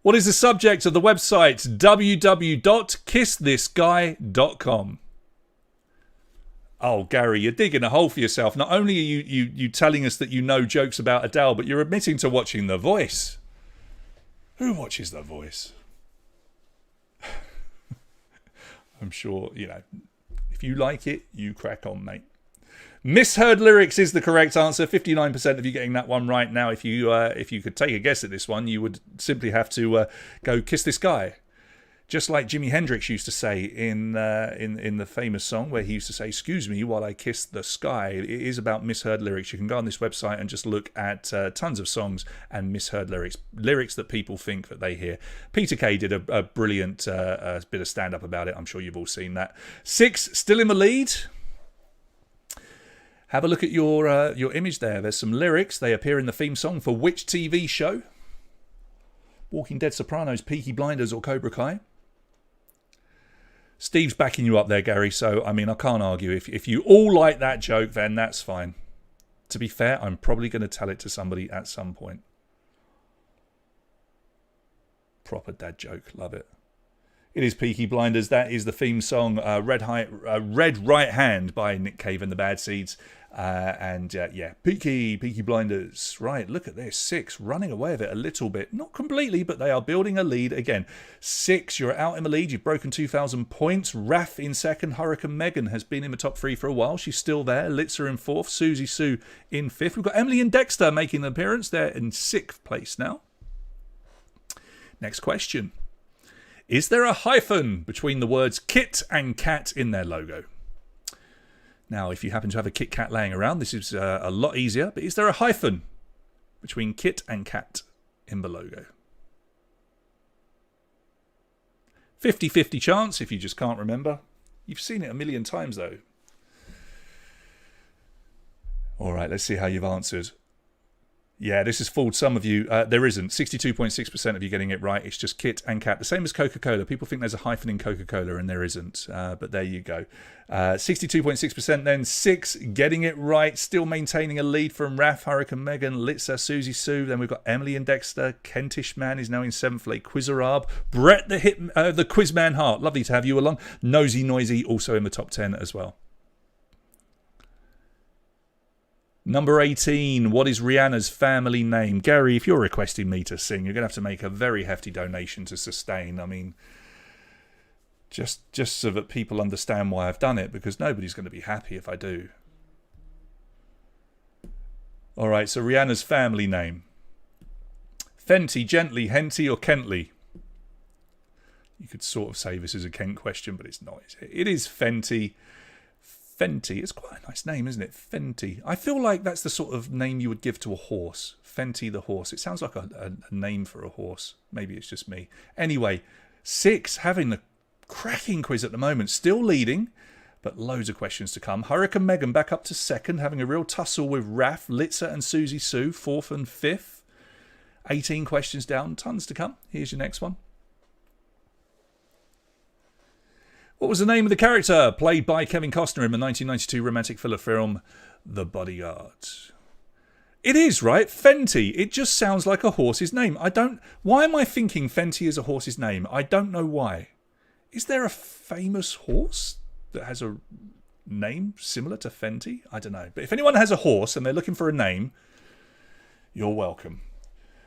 What is the subject of the website www.kissthisguy.com? Oh, Gary, you're digging a hole for yourself. Not only are you telling us that you know jokes about Adele, but you're admitting to watching The Voice. Who watches The Voice? I'm sure, if you like it, you crack on, mate. Misheard lyrics is the correct answer. 59% of you getting that one right. Now, if you could take a guess at this one, you would simply have to go Kiss This Guy. Just like Jimi Hendrix used to say in the famous song where he used to say, "Excuse me while I kiss the sky." It is about misheard lyrics. You can go on this website and just look at tons of songs and misheard lyrics that people think that they hear. Peter Kay did a brilliant bit of stand-up about it. I'm sure you've all seen that. 6, still in the lead. Have a look at your image there. There's some lyrics. They appear in the theme song for which TV show? Walking Dead, Sopranos, Peaky Blinders, or Cobra Kai? Steve's backing you up there, Gary, so, I mean, I can't argue. If you all like that joke, then that's fine. To be fair, I'm probably going to tell it to somebody at some point. Proper dad joke. Love it. It is Peaky Blinders. That is the theme song, Red Right Hand by Nick Cave and the Bad Seeds. Yeah, Peaky Blinders. Right, look at this. 6, running away with it a little bit. Not completely, but they are building a lead again. 6, you're out in the lead. You've broken 2,000 points. Raf in second. Hurricane Megan has been in the top 3 for a while. She's still there. Litzer in 4th. Susie Sue in 5th. We've got Emily and Dexter making an appearance. They're in 6th place now. Next question. Is there a hyphen between the words Kit and Cat in their logo? Now, if you happen to have a Kit Kat laying around, this is a lot easier. But is there a hyphen between Kit and Cat in the logo? 50-50 chance if you just can't remember. You've seen it a million times, though. All right, let's see how you've answered. Yeah, this has fooled some of you. There isn't. 62.6% of you getting it right. It's just Kit and Cat. The same as Coca-Cola. People think there's a hyphen in Coca-Cola and there isn't. But there you go. 62.6% then. 6 getting it right. Still maintaining a lead from Raf, Hurricane Megan, Litza, Susie Sue. Then we've got Emily and Dexter. Kentish Man is now in 7th place. Quizarab. Brett the Quizman Hart. Lovely to have you along. Nosy Noisy also in the top 10 as well. Number 18, what is Rihanna's family name? Gary, if you're requesting me to sing, you're going to have to make a very hefty donation to sustain. I mean, just so that people understand why I've done it, because nobody's going to be happy if I do. All right, so Rihanna's family name. Fenty, Gently, Henty, or Kentley? You could sort of say this is a Kent question, but it's not. It is Fenty. Fenty. It's quite a nice name, isn't it? Fenty. I feel like that's the sort of name you would give to a horse. Fenty the horse. It sounds like a name for a horse. Maybe it's just me. Anyway, 6, having the cracking quiz at the moment. Still leading, but loads of questions to come. Hurricane Megan back up to 2nd, having a real tussle with Raf, Litzer and Susie Sue, 4th and 5th. 18 questions down, tons to come. Here's your next one. What was the name of the character played by Kevin Costner in the 1992 romantic thriller film The Bodyguard? It is, right? Fenty. It just sounds like a horse's name. Why am I thinking Fenty is a horse's name? I don't know why. Is there a famous horse that has a name similar to Fenty? I don't know. But if anyone has a horse and they're looking for a name, you're welcome.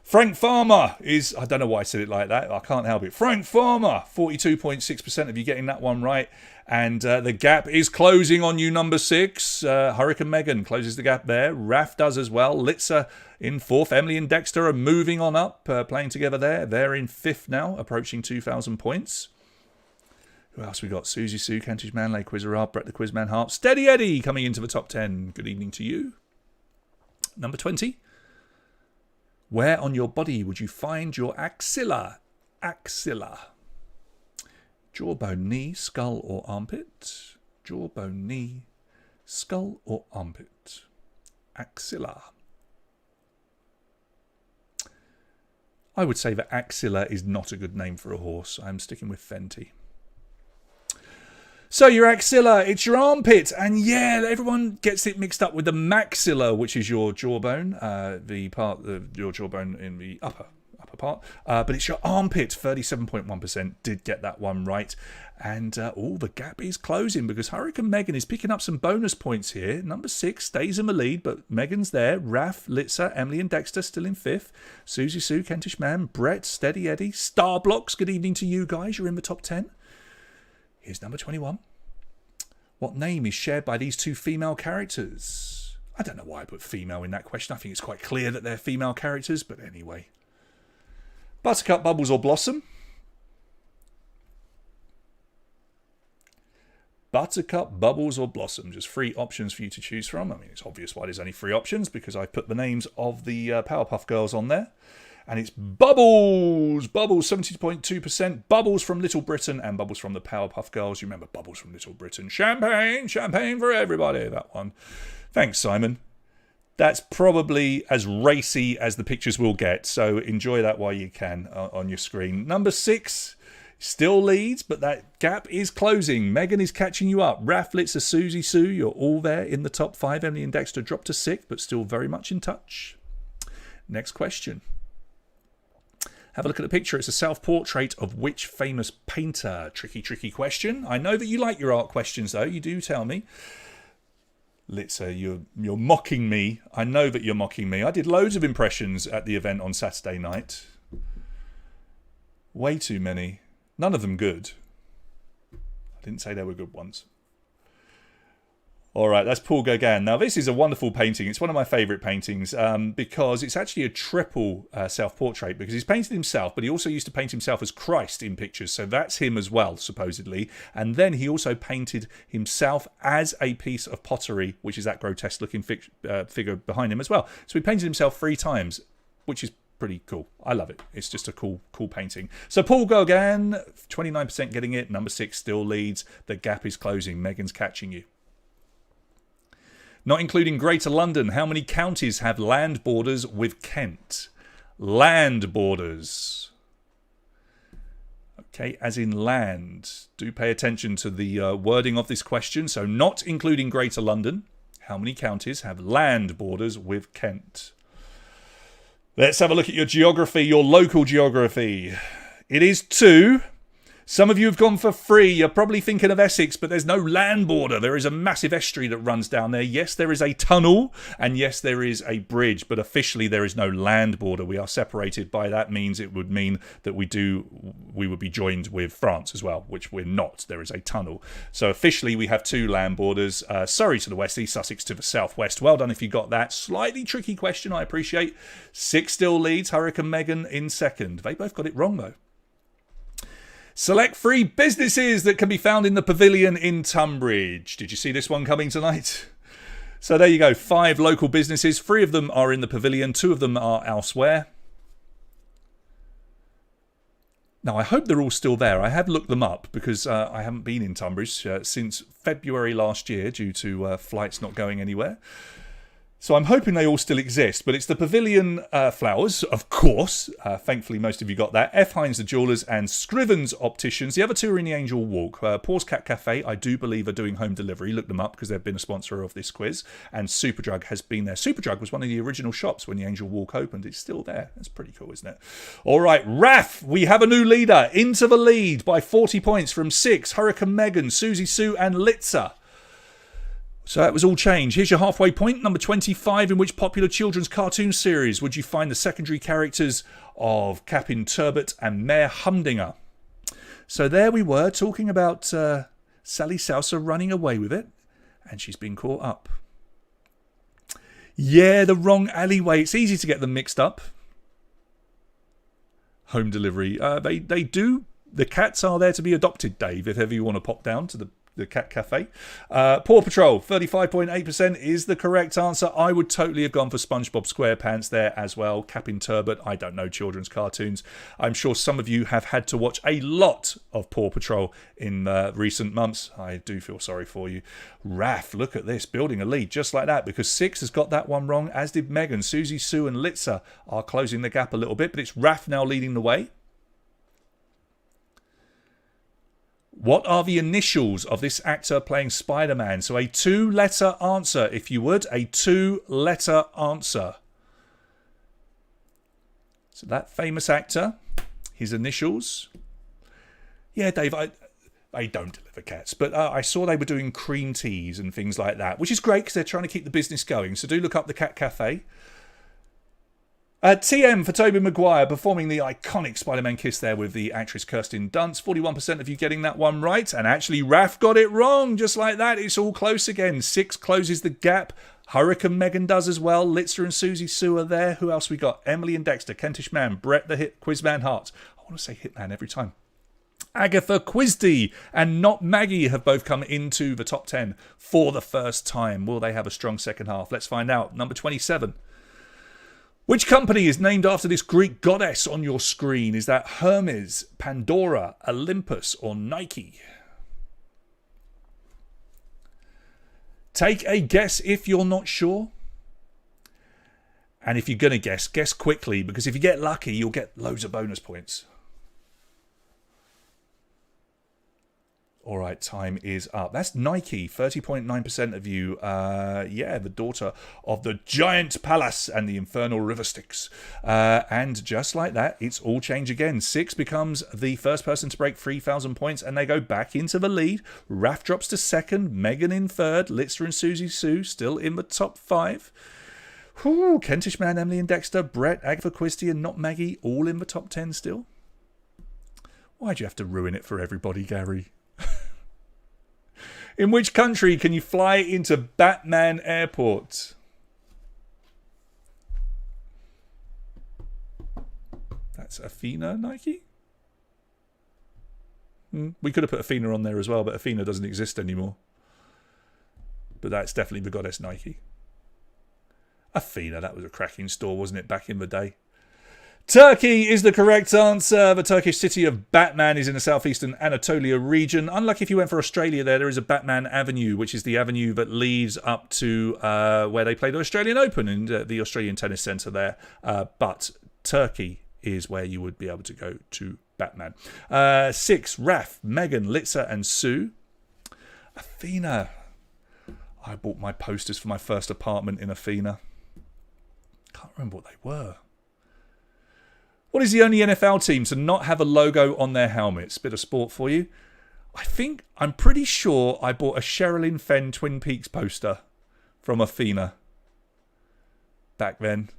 Frank Farmer is, I don't know why I said it like that. I can't help it. Frank Farmer, 42.6% of you getting that one right. And the gap is closing on you, number 6. Hurricane Megan closes the gap there. Raf does as well. Litzer in 4th. Emily and Dexter are moving on up, playing together there. They're in 5th now, approaching 2,000 points. Who else we got? Susie Sue, Kentish Manley, Quizarab, Brett the Quizman Hart. Steady Eddie coming into the top 10. Good evening to you. Number 20. Where on your body would you find your axilla? Axilla. Jawbone, knee, skull or armpit? Jawbone, knee, skull or armpit? Axilla. I would say that axilla is not a good name for a horse. I'm sticking with Fenty. So your axilla, it's your armpit. And yeah, everyone gets it mixed up with the maxilla, which is your jawbone, the part of your jawbone in the upper part. But it's your armpit. 37.1% did get that one right. And the gap is closing because Hurricane Megan is picking up some bonus points here. Number 6 stays in the lead, but Megan's there. Raf, Litzer, Emily and Dexter still in 5th. Susie Sue, Kentish Man, Brett, Steady Eddie, Star Blocks. Good evening to you guys. You're in the top 10. Here's number 21. What name is shared by these 2 female characters? I don't know why I put female in that question. I think it's quite clear that they're female characters, but anyway. Buttercup, Bubbles or Blossom? Buttercup, Bubbles, or Blossom. Just 3 options for you to choose from. I mean, it's obvious why there's only 3 options, because I put the names of the Powerpuff Girls on there. And it's Bubbles! Bubbles, 70.2%. Bubbles from Little Britain and Bubbles from the Powerpuff Girls. You remember Bubbles from Little Britain. Champagne! Champagne for everybody, that one. Thanks, Simon. That's probably as racy as the pictures will get, so enjoy that while you can on your screen. Number 6 still leads, but that gap is closing. Megan is catching you up. Raph, Litzer, Susie, Sue, you're all there in the top 5. Emily and Dexter dropped to 6th, but still very much in touch. Next question. Have a look at the picture. It's a self-portrait of which famous painter? Tricky, tricky question. I know that you like your art questions, though. You do tell me. Litzer, you're mocking me. I know that you're mocking me. I did loads of impressions at the event on Saturday night. Way too many. None of them good. I didn't say they were good ones. All right, that's Paul Gauguin. Now, this is a wonderful painting. It's one of my favourite paintings because it's actually a triple self-portrait, because he's painted himself, but he also used to paint himself as Christ in pictures. So that's him as well, supposedly. And then he also painted himself as a piece of pottery, which is that grotesque-looking figure behind him as well. So he painted himself 3 times, which is pretty cool. I love it. It's just a cool painting. So Paul Gauguin, 29% getting it. Number 6 still leads. The gap is closing. Megan's catching you. Not including Greater London, how many counties have land borders with Kent? Land borders. Okay, as in land. Do pay attention to the wording of this question. So not including Greater London, how many counties have land borders with Kent? Let's have a look at your geography, your local geography. It is 2. Some of you have gone for 3. You're probably thinking of Essex, but there's no land border. There is a massive estuary that runs down there. Yes, there is a tunnel, and yes, there is a bridge, but officially there is no land border. We are separated by that. Means it would mean that we would be joined with France as well, which we're not. There is a tunnel. So officially we have 2 land borders. Surrey to the west, East Sussex to the southwest. Well done if you got that. Slightly tricky question, I appreciate. 6 still leads. Hurricane Megan in 2nd. They both got it wrong, though. Select 3 businesses that can be found in the pavilion in Tonbridge. Did you see this one coming tonight? So there you go. 5 local businesses. 3 of them are in the pavilion. 2 of them are elsewhere. Now, I hope they're all still there. I have looked them up because I haven't been in Tonbridge since February last year due to flights not going anywhere. So I'm hoping they all still exist, but it's the Pavilion Flowers, of course. Thankfully, most of you got that. F. Hines the Jewellers and Scrivens Opticians. The other 2 are in the Angel Walk. Paws Cat Cafe, I do believe, are doing home delivery. Look them up because they've been a sponsor of this quiz. And Superdrug has been there. Superdrug was one of the original shops when the Angel Walk opened. It's still there. That's pretty cool, isn't it? All right, Raph, we have a new leader. Into the lead by 40 points from 6. Hurricane Megan, Susie Sue and Litzer. So that was all changed. Here's your halfway point, number 25. In which popular children's cartoon series would you find the secondary characters of Captain Turbot and Mayor Humdinger? So there we were, talking about Sally Salsa running away with it, and she's been caught up. Yeah, the wrong alleyway. It's easy to get them mixed up. Home delivery. They do. The cats are there to be adopted, Dave, if ever you want to pop down to the Cat Cafe. Paw Patrol, 35.8% is the correct answer. I would totally have gone for SpongeBob SquarePants there as well. Captain Turbot, I don't know children's cartoons. I'm sure some of you have had to watch a lot of Paw Patrol in recent months. I do feel sorry for you. Raph, look at this, building a lead just like that, because 6 has got that one wrong, as did Megan. Susie, Sue and Litzer are closing the gap a little bit, but it's Raph now leading the way. What are the initials of this actor playing Spider-Man? So a 2-letter answer, if you would. A 2-letter answer. So that famous actor, his initials. Yeah, Dave, I don't deliver cats, but I saw they were doing cream teas and things like that, which is great because they're trying to keep the business going. So do look up the Cat Cafe. TM for Tobey Maguire, performing the iconic Spider-Man kiss there with the actress Kirsten Dunst. 41% of you getting that one right. And actually, Raph got it wrong. Just like that, it's all close again. 6 closes the gap. Hurricane Megan does as well. Litzer and Susie Sue are there. Who else we got? Emily and Dexter, Kentish Man, Brett the Quizman Hart. I want to say Hitman every time. Agatha Christie and Not Maggie have both come into the top 10 for the first time. Will they have a strong second half? Let's find out. Number 27. Which company is named after this Greek goddess on your screen? Is that Hermes, Pandora, Olympus, or Nike? Take a guess if you're not sure. And if you're going to guess quickly, because if you get lucky, you'll get loads of bonus points. All right, time is up. That's Nike, 30.9% of you. The daughter of the Giant Palace and the Infernal River Styx. And just like that, it's all change again. 6 becomes the first person to break 3,000 points, and they go back into the lead. Raf drops to second, Megan in third, Litzer and Susie Sue still in the top 5. Whew, Kentish Man, Emily and Dexter, Brett, Agatha Christie and Not Maggie, all in the top 10 still. Why'd you have to ruin it for everybody, Gary? In which country can you fly into Batman Airport? That's Athena, Nike? We could have put Athena on there as well, but Athena doesn't exist anymore. But that's definitely the goddess Nike. Athena, that was a cracking store, wasn't it, back in the day? Turkey is the correct answer. The Turkish city of Batman is in the southeastern Anatolia region. Unlike if you went for Australia there is a Batman Avenue, which is the avenue that leads up to where they play the Australian Open in the Australian Tennis Centre there. But Turkey is where you would be able to go to Batman. 6, Raf, Megan, Litzer and Sue. Athena. I bought my posters for my first apartment in Athena. Can't remember what they were. What is the only NFL team to not have a logo on their helmets? Bit of sport for you. I'm pretty sure I bought a Sherilyn Fenn Twin Peaks poster from Athena back then.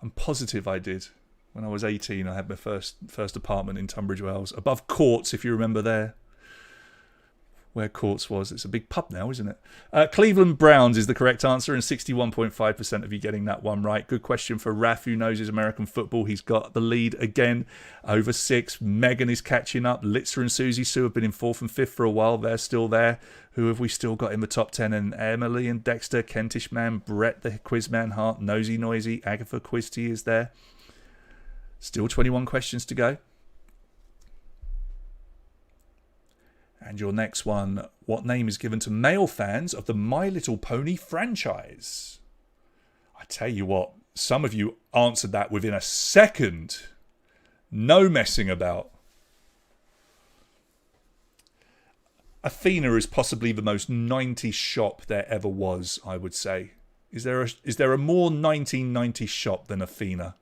I'm positive I did. When I was 18, I had my first apartment in Tonbridge, Wales. Above Courts, if you remember there. Where Courts was. It's a big pub now, isn't it? Cleveland Browns is the correct answer, and 61.5% of you getting that one right. Good question for Raf, who knows his American football. He's got the lead again, over 6. Megan is catching up. Litzer and Susie Sue have been in 4th and 5th for a while. They're still there. Who have we still got in the top 10? And Emily and Dexter, Kentish Man, Brett the Quizman Hart, Nosy Noisy, Agatha Christie is there. Still 21 questions to go. And your next one, what name is given to male fans of the My Little Pony franchise? I tell you what, some of you answered that within a second. No messing about. Athena is possibly the most 90s shop there ever was, I would say. Is there a more 1990s shop than Athena?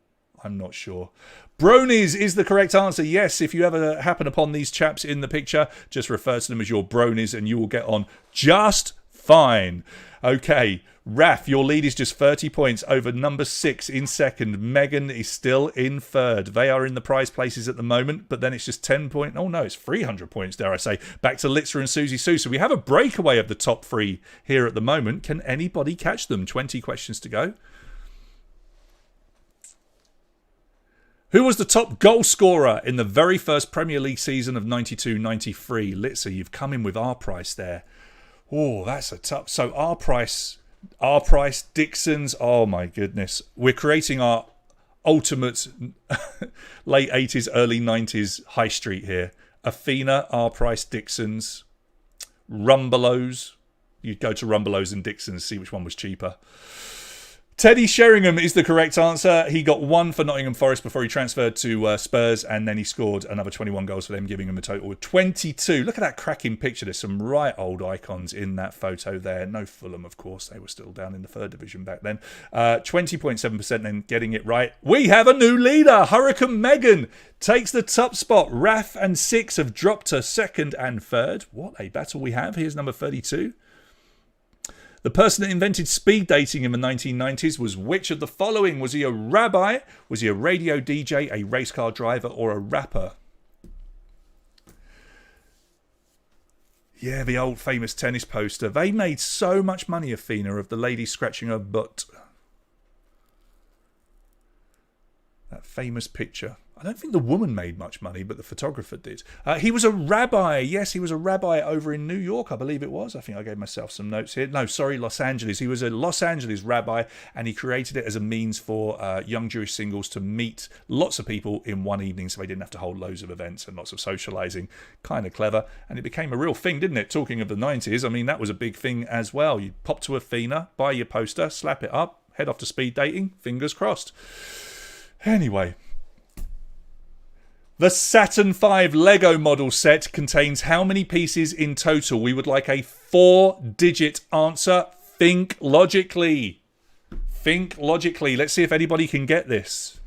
I'm not sure. Bronies is the correct answer. Yes, if you ever happen upon these chaps in the picture, just refer to them as your bronies and you will get on just fine. Okay, Raf, your lead is just 30 points over number 6 in second. Megan is still in third. They are in the prize places at the moment, but then it's just 10 points. Oh no, it's 300 points, dare I say. Back to Litzer and Susie Sue. So we have a breakaway of the top 3 here at the moment. Can anybody catch them? 20 questions to go. Who was the top goal scorer in the very first Premier League season of 92-93? Litzer, you've come in with our price there. Oh, that's a tough... So our price, Dixon's... Oh, my goodness. We're creating our ultimate late 80s, early 90s high street here. Athena, our price, Dixon's. Rumbelows. You'd go to Rumbelows and Dixon's, see which one was cheaper. Teddy Sheringham is the correct answer. He got 1 for Nottingham Forest before he transferred to Spurs, and then he scored another 21 goals for them, giving him a total of 22. Look at that cracking picture. There's some right old icons in that photo there. No Fulham, of course. They were still down in the 3rd division back then. 20.7% then getting it right. We have a new leader. Hurricane Megan takes the top spot. Raf and 6 have dropped to 2nd and 3rd. What a battle we have. Here's number 32. The person that invented speed dating in the 1990s was which of the following? Was he a rabbi? Was he a radio DJ, a race car driver, or a rapper? Yeah, the old famous tennis poster. They made so much money, Athena, of the lady scratching her butt. That famous picture. I don't think the woman made much money, but the photographer did. He was a rabbi. Yes, he was a rabbi over in New York, I believe it was. I think I gave myself some notes here. No, sorry, Los Angeles. He was a Los Angeles rabbi, and he created it as a means for young Jewish singles to meet lots of people in one evening so they didn't have to hold loads of events and lots of socializing. Kind of clever. And it became a real thing, didn't it? Talking of the 90s, I mean, that was a big thing as well. You pop to Athena, buy your poster, slap it up, head off to speed dating, fingers crossed. Anyway, the Saturn V Lego model set contains how many pieces in total? We would like a 4-digit answer. Think logically. Think logically. Let's see if anybody can get this.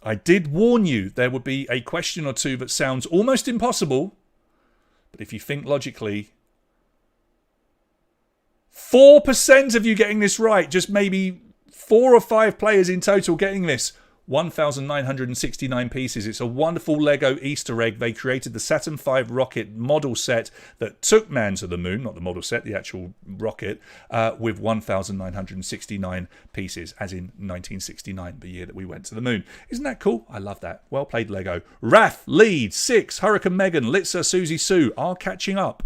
I did warn you there would be a question or two that sounds almost impossible. But if you think logically, 4% of you getting this right. Just maybe 4 or 5 players in total getting this. 1,969 pieces. It's a wonderful Lego Easter egg. They created the Saturn V rocket model set that took man to the moon, not the model set, the actual rocket, with 1,969 pieces, as in 1969, the year that we went to the moon. Isn't that cool? I love that. Well played, Lego. Raf leads 6. Hurricane Megan, Litza, Susie Sue are catching up.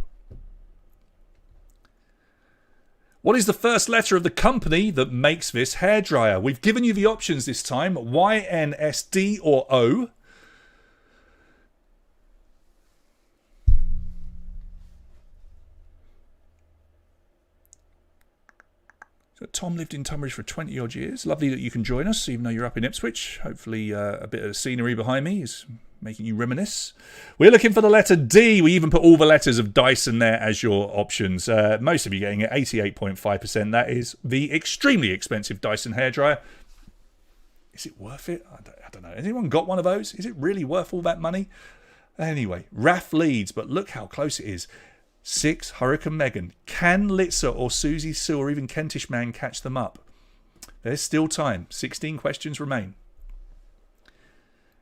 What is the first letter of the company that makes this hairdryer? We've given you the options this time. Y, N, S, D or O. So Tom lived in Tonbridge for 20 odd years. Lovely that you can join us, even though you're up in Ipswich. Hopefully a bit of scenery behind me is making you reminisce. We're looking for the letter D. We even put all the letters of Dyson there as your options. Most of you getting it, 88.5%. That is the extremely expensive Dyson hairdryer. Is it worth it? I don't know. Has anyone got one of those? Is it really worth all that money? Anyway, Raf leads, but look how close it is. 6, Hurricane Megan. Can Litza or Susie Sue or even Kentish Man catch them up? There's still time. 16 questions remain.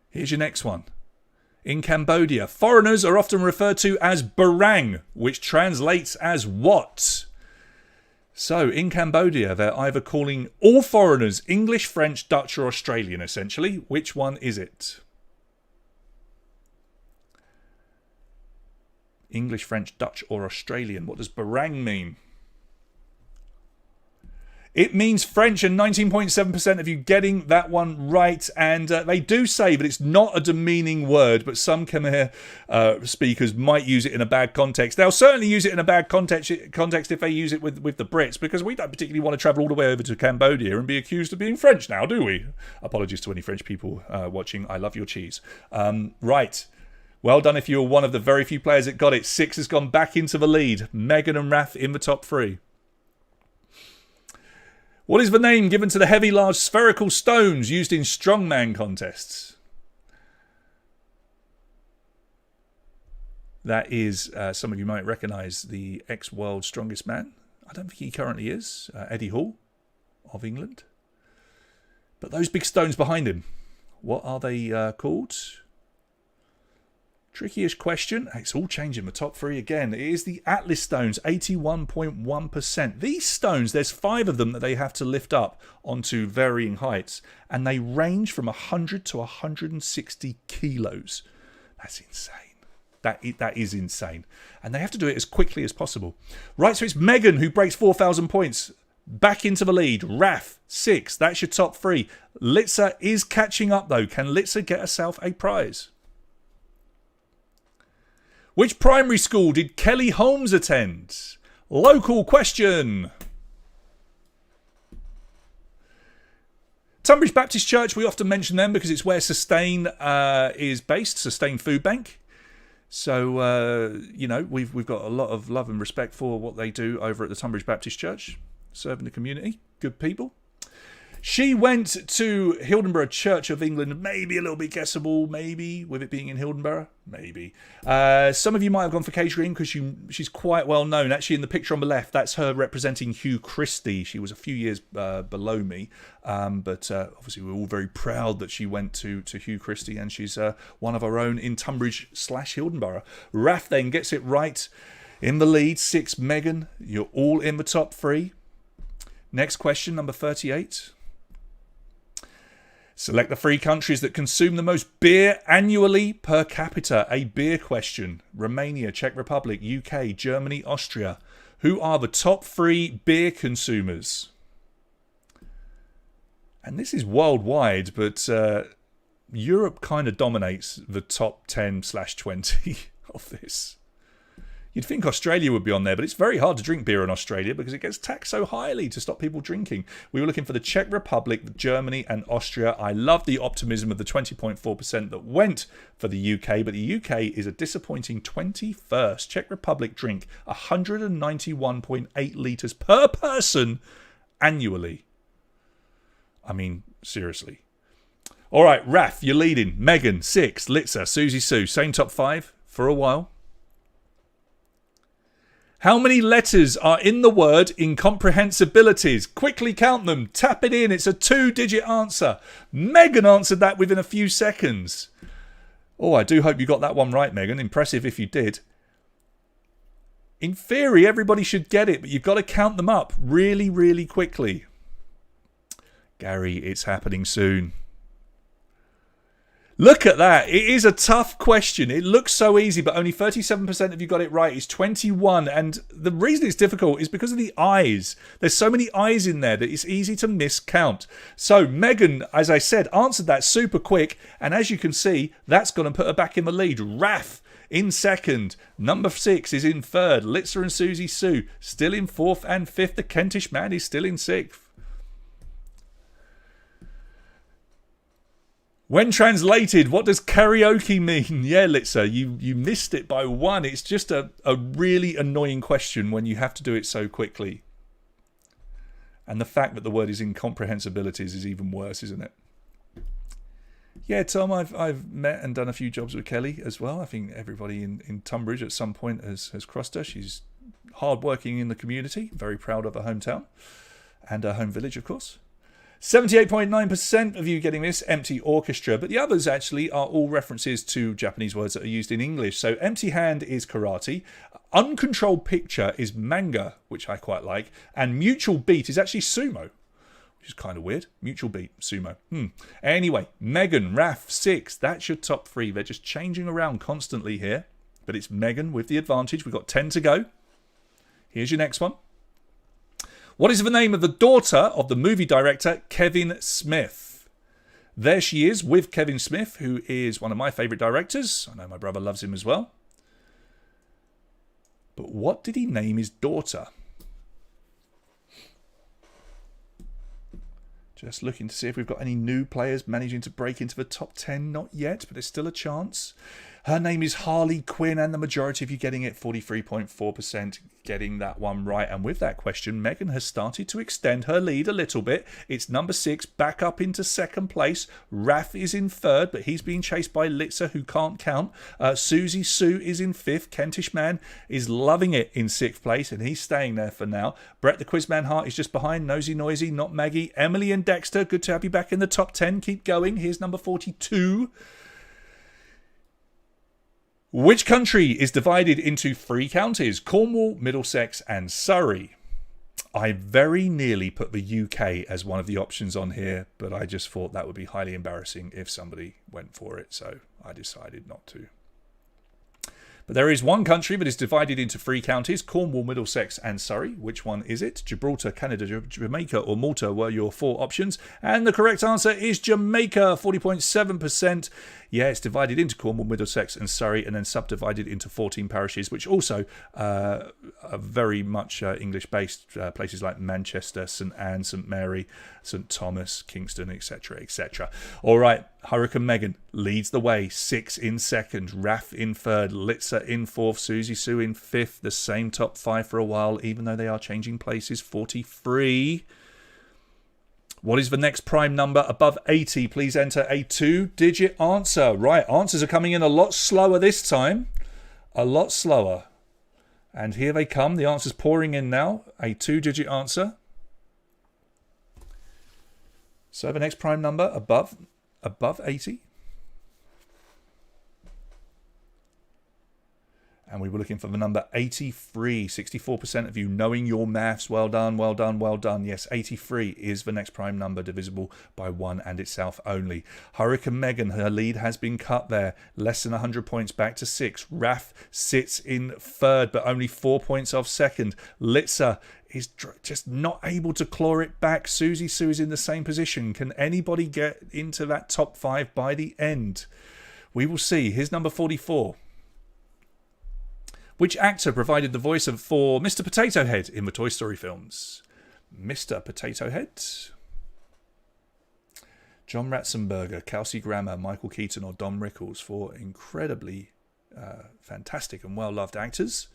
Here's your next one. In Cambodia, foreigners are often referred to as barang, which translates as what? So, in Cambodia, they're either calling all foreigners English, French, Dutch or Australian, essentially. Which one is it? English, French, Dutch or Australian. What does barang mean? It means French, and 19.7% of you getting that one right. And they do say that it's not a demeaning word, but some Khmer speakers might use it in a bad context. They'll certainly use it in a bad context if they use it with the Brits, because we don't particularly want to travel all the way over to Cambodia and be accused of being French now, do we? Apologies to any French people watching. I love your cheese. Right. Well done if you were one of the very few players that got it. 6 has gone back into the lead. Megan and Raf in the top 3. What is the name given to the heavy, large spherical stones used in strongman contests? That is, some of you might recognise the ex-world strongest man. I don't think he currently is. Eddie Hall of England. But those big stones behind him, what are they called? Trickiest question. It's all changing the top 3 again. It is the Atlas stones, 81.1%. These stones, there's 5 of them that they have to lift up onto varying heights, and they range from 100 to 160 kilos. That's insane. That is insane. And they have to do it as quickly as possible. Right, so it's Megan who breaks 4,000 points. Back into the lead. Raf, 6. That's your top 3. Litza is catching up, though. Can Litza get herself a prize? Which primary school did Kelly Holmes attend? Local question. Tonbridge Baptist Church, we often mention them because it's where Sustain is based, Sustain Food Bank. So, you know, we've got a lot of love and respect for what they do over at the Tonbridge Baptist Church, serving the community. Good people. She went to Hildenborough Church of England, maybe a little bit guessable, maybe, with it being in Hildenborough, maybe. Some of you might have gone for catering because she's quite well known. Actually, in the picture on the left, that's her representing Hugh Christie. She was a few years below me, but obviously we're all very proud that she went to Hugh Christie, and she's one of our own in Tonbridge/Hildenborough. Raf then gets it right in the lead. 6, Megan, you're all in the top 3. Next question, number 38. Select the 3 countries that consume the most beer annually per capita. A beer question. Romania, Czech Republic, UK, Germany, Austria. Who are the top 3 beer consumers? And this is worldwide, but Europe kind of dominates the top 10/20 of this. You'd think Australia would be on there, but it's very hard to drink beer in Australia because it gets taxed so highly to stop people drinking. We were looking for the Czech Republic, Germany and Austria. I love the optimism of the 20.4% that went for the UK, but the UK is a disappointing 21st. Czech Republic drink 191.8 litres per person annually. I mean, seriously. All right, Raf, you're leading. Megan, 6. Litza, Susie Sue, same top 5 for a while. How many letters are in the word incomprehensibilities? Quickly count them. Tap it in. It's a 2-digit answer. Megan answered that within a few seconds. Oh, I do hope you got that one right, Megan. Impressive if you did. In theory, everybody should get it, but you've got to count them up really, really quickly. Gary, it's happening soon. Look at that. It is a tough question. It looks so easy, but only 37% of you got it right. It's 21. And the reason it's difficult is because of the eyes. There's so many eyes in there that it's easy to miscount. So Megan, as I said, answered that super quick. And as you can see, that's going to put her back in the lead. Raf in second. Number 6 is in third. Litza and Susie Sue still in 4th and 5th. The Kentish man is still in 6th. When translated, what does karaoke mean? Yeah, Litza, you missed it by 1. It's just a really annoying question when you have to do it so quickly. And the fact that the word is incomprehensibilities is even worse, isn't it? Yeah, Tom, I've met and done a few jobs with Kelly as well. I think everybody in Tonbridge at some point has crossed her. She's hardworking in the community, very proud of her hometown and her home village, of course. 78.9% of you getting this, empty orchestra, but the others actually are all references to Japanese words that are used in English. So empty hand is karate, uncontrolled picture is manga, which I quite like, and mutual beat is actually sumo, which is kind of weird. Mutual beat, sumo. Anyway, Megan, Raf, 6, that's your top 3. They're just changing around constantly here, but it's Megan with the advantage. We've got 10 to go. Here's your next one. What is the name of the daughter of the movie director Kevin Smith? There she is with Kevin Smith, who is one of my favourite directors. I know my brother loves him as well. But what did he name his daughter? Just looking to see if we've got any new players managing to break into the top 10. Not yet, but there's still a chance. Her name is Harley Quinn, and the majority of you getting it, 43.4%, getting that one right. And with that question, Megan has started to extend her lead a little bit. It's number 6, back up into second place. Raf is in third, but he's being chased by Litza, who can't count. Susie Sue is in 5th. Kentish man is loving it in 6th place, and he's staying there for now. Brett the Quizman Hart is just behind. Nosy Noisy, not Maggie. Emily and Dexter, good to have you back in the top 10. Keep going. Here's number 42. Which country is divided into 3 counties? Cornwall, Middlesex and Surrey. I very nearly put the UK as one of the options on here, but I just thought that would be highly embarrassing if somebody went for it, so I decided not to. But there is one country that is divided into 3 counties, Cornwall, Middlesex and Surrey. Which one is it? Gibraltar, Canada, Jamaica or Malta were your 4 options. And the correct answer is Jamaica, 40.7%. Yeah, it's divided into Cornwall, Middlesex and Surrey, and then subdivided into 14 parishes, which also are very much English-based. Places like Manchester, St Anne, St Mary, St Thomas, Kingston, etc., etc. All right, Hurricane Megan leads the way. 6 in second, Raf in third, Litza in 4th, Susie Sue in 5th. The same top 5 for a while, even though they are changing places. 43. What is the next prime number above 80? Please enter a 2-digit answer. Right, answers are coming in a lot slower this time. A lot slower. And here they come. The answer's pouring in now. A 2-digit answer. So the next prime number above 80. And we were looking for the number 83. 64% of you knowing your maths. Well done, well done, well done. Yes, 83 is the next prime number, divisible by 1 and itself only. Hurricane Megan, her lead has been cut there. Less than 100 points, back to 6. Raf sits in third, but only 4 points off second. Litza is just not able to claw it back. Susie Sue is in the same position. Can anybody get into that top 5 by the end? We will see. Here's number 44. Which actor provided the voice for Mr. Potato Head in the Toy Story films? Mr. Potato Head? John Ratzenberger, Kelsey Grammer, Michael Keaton or Don Rickles, for incredibly fantastic and well-loved actors.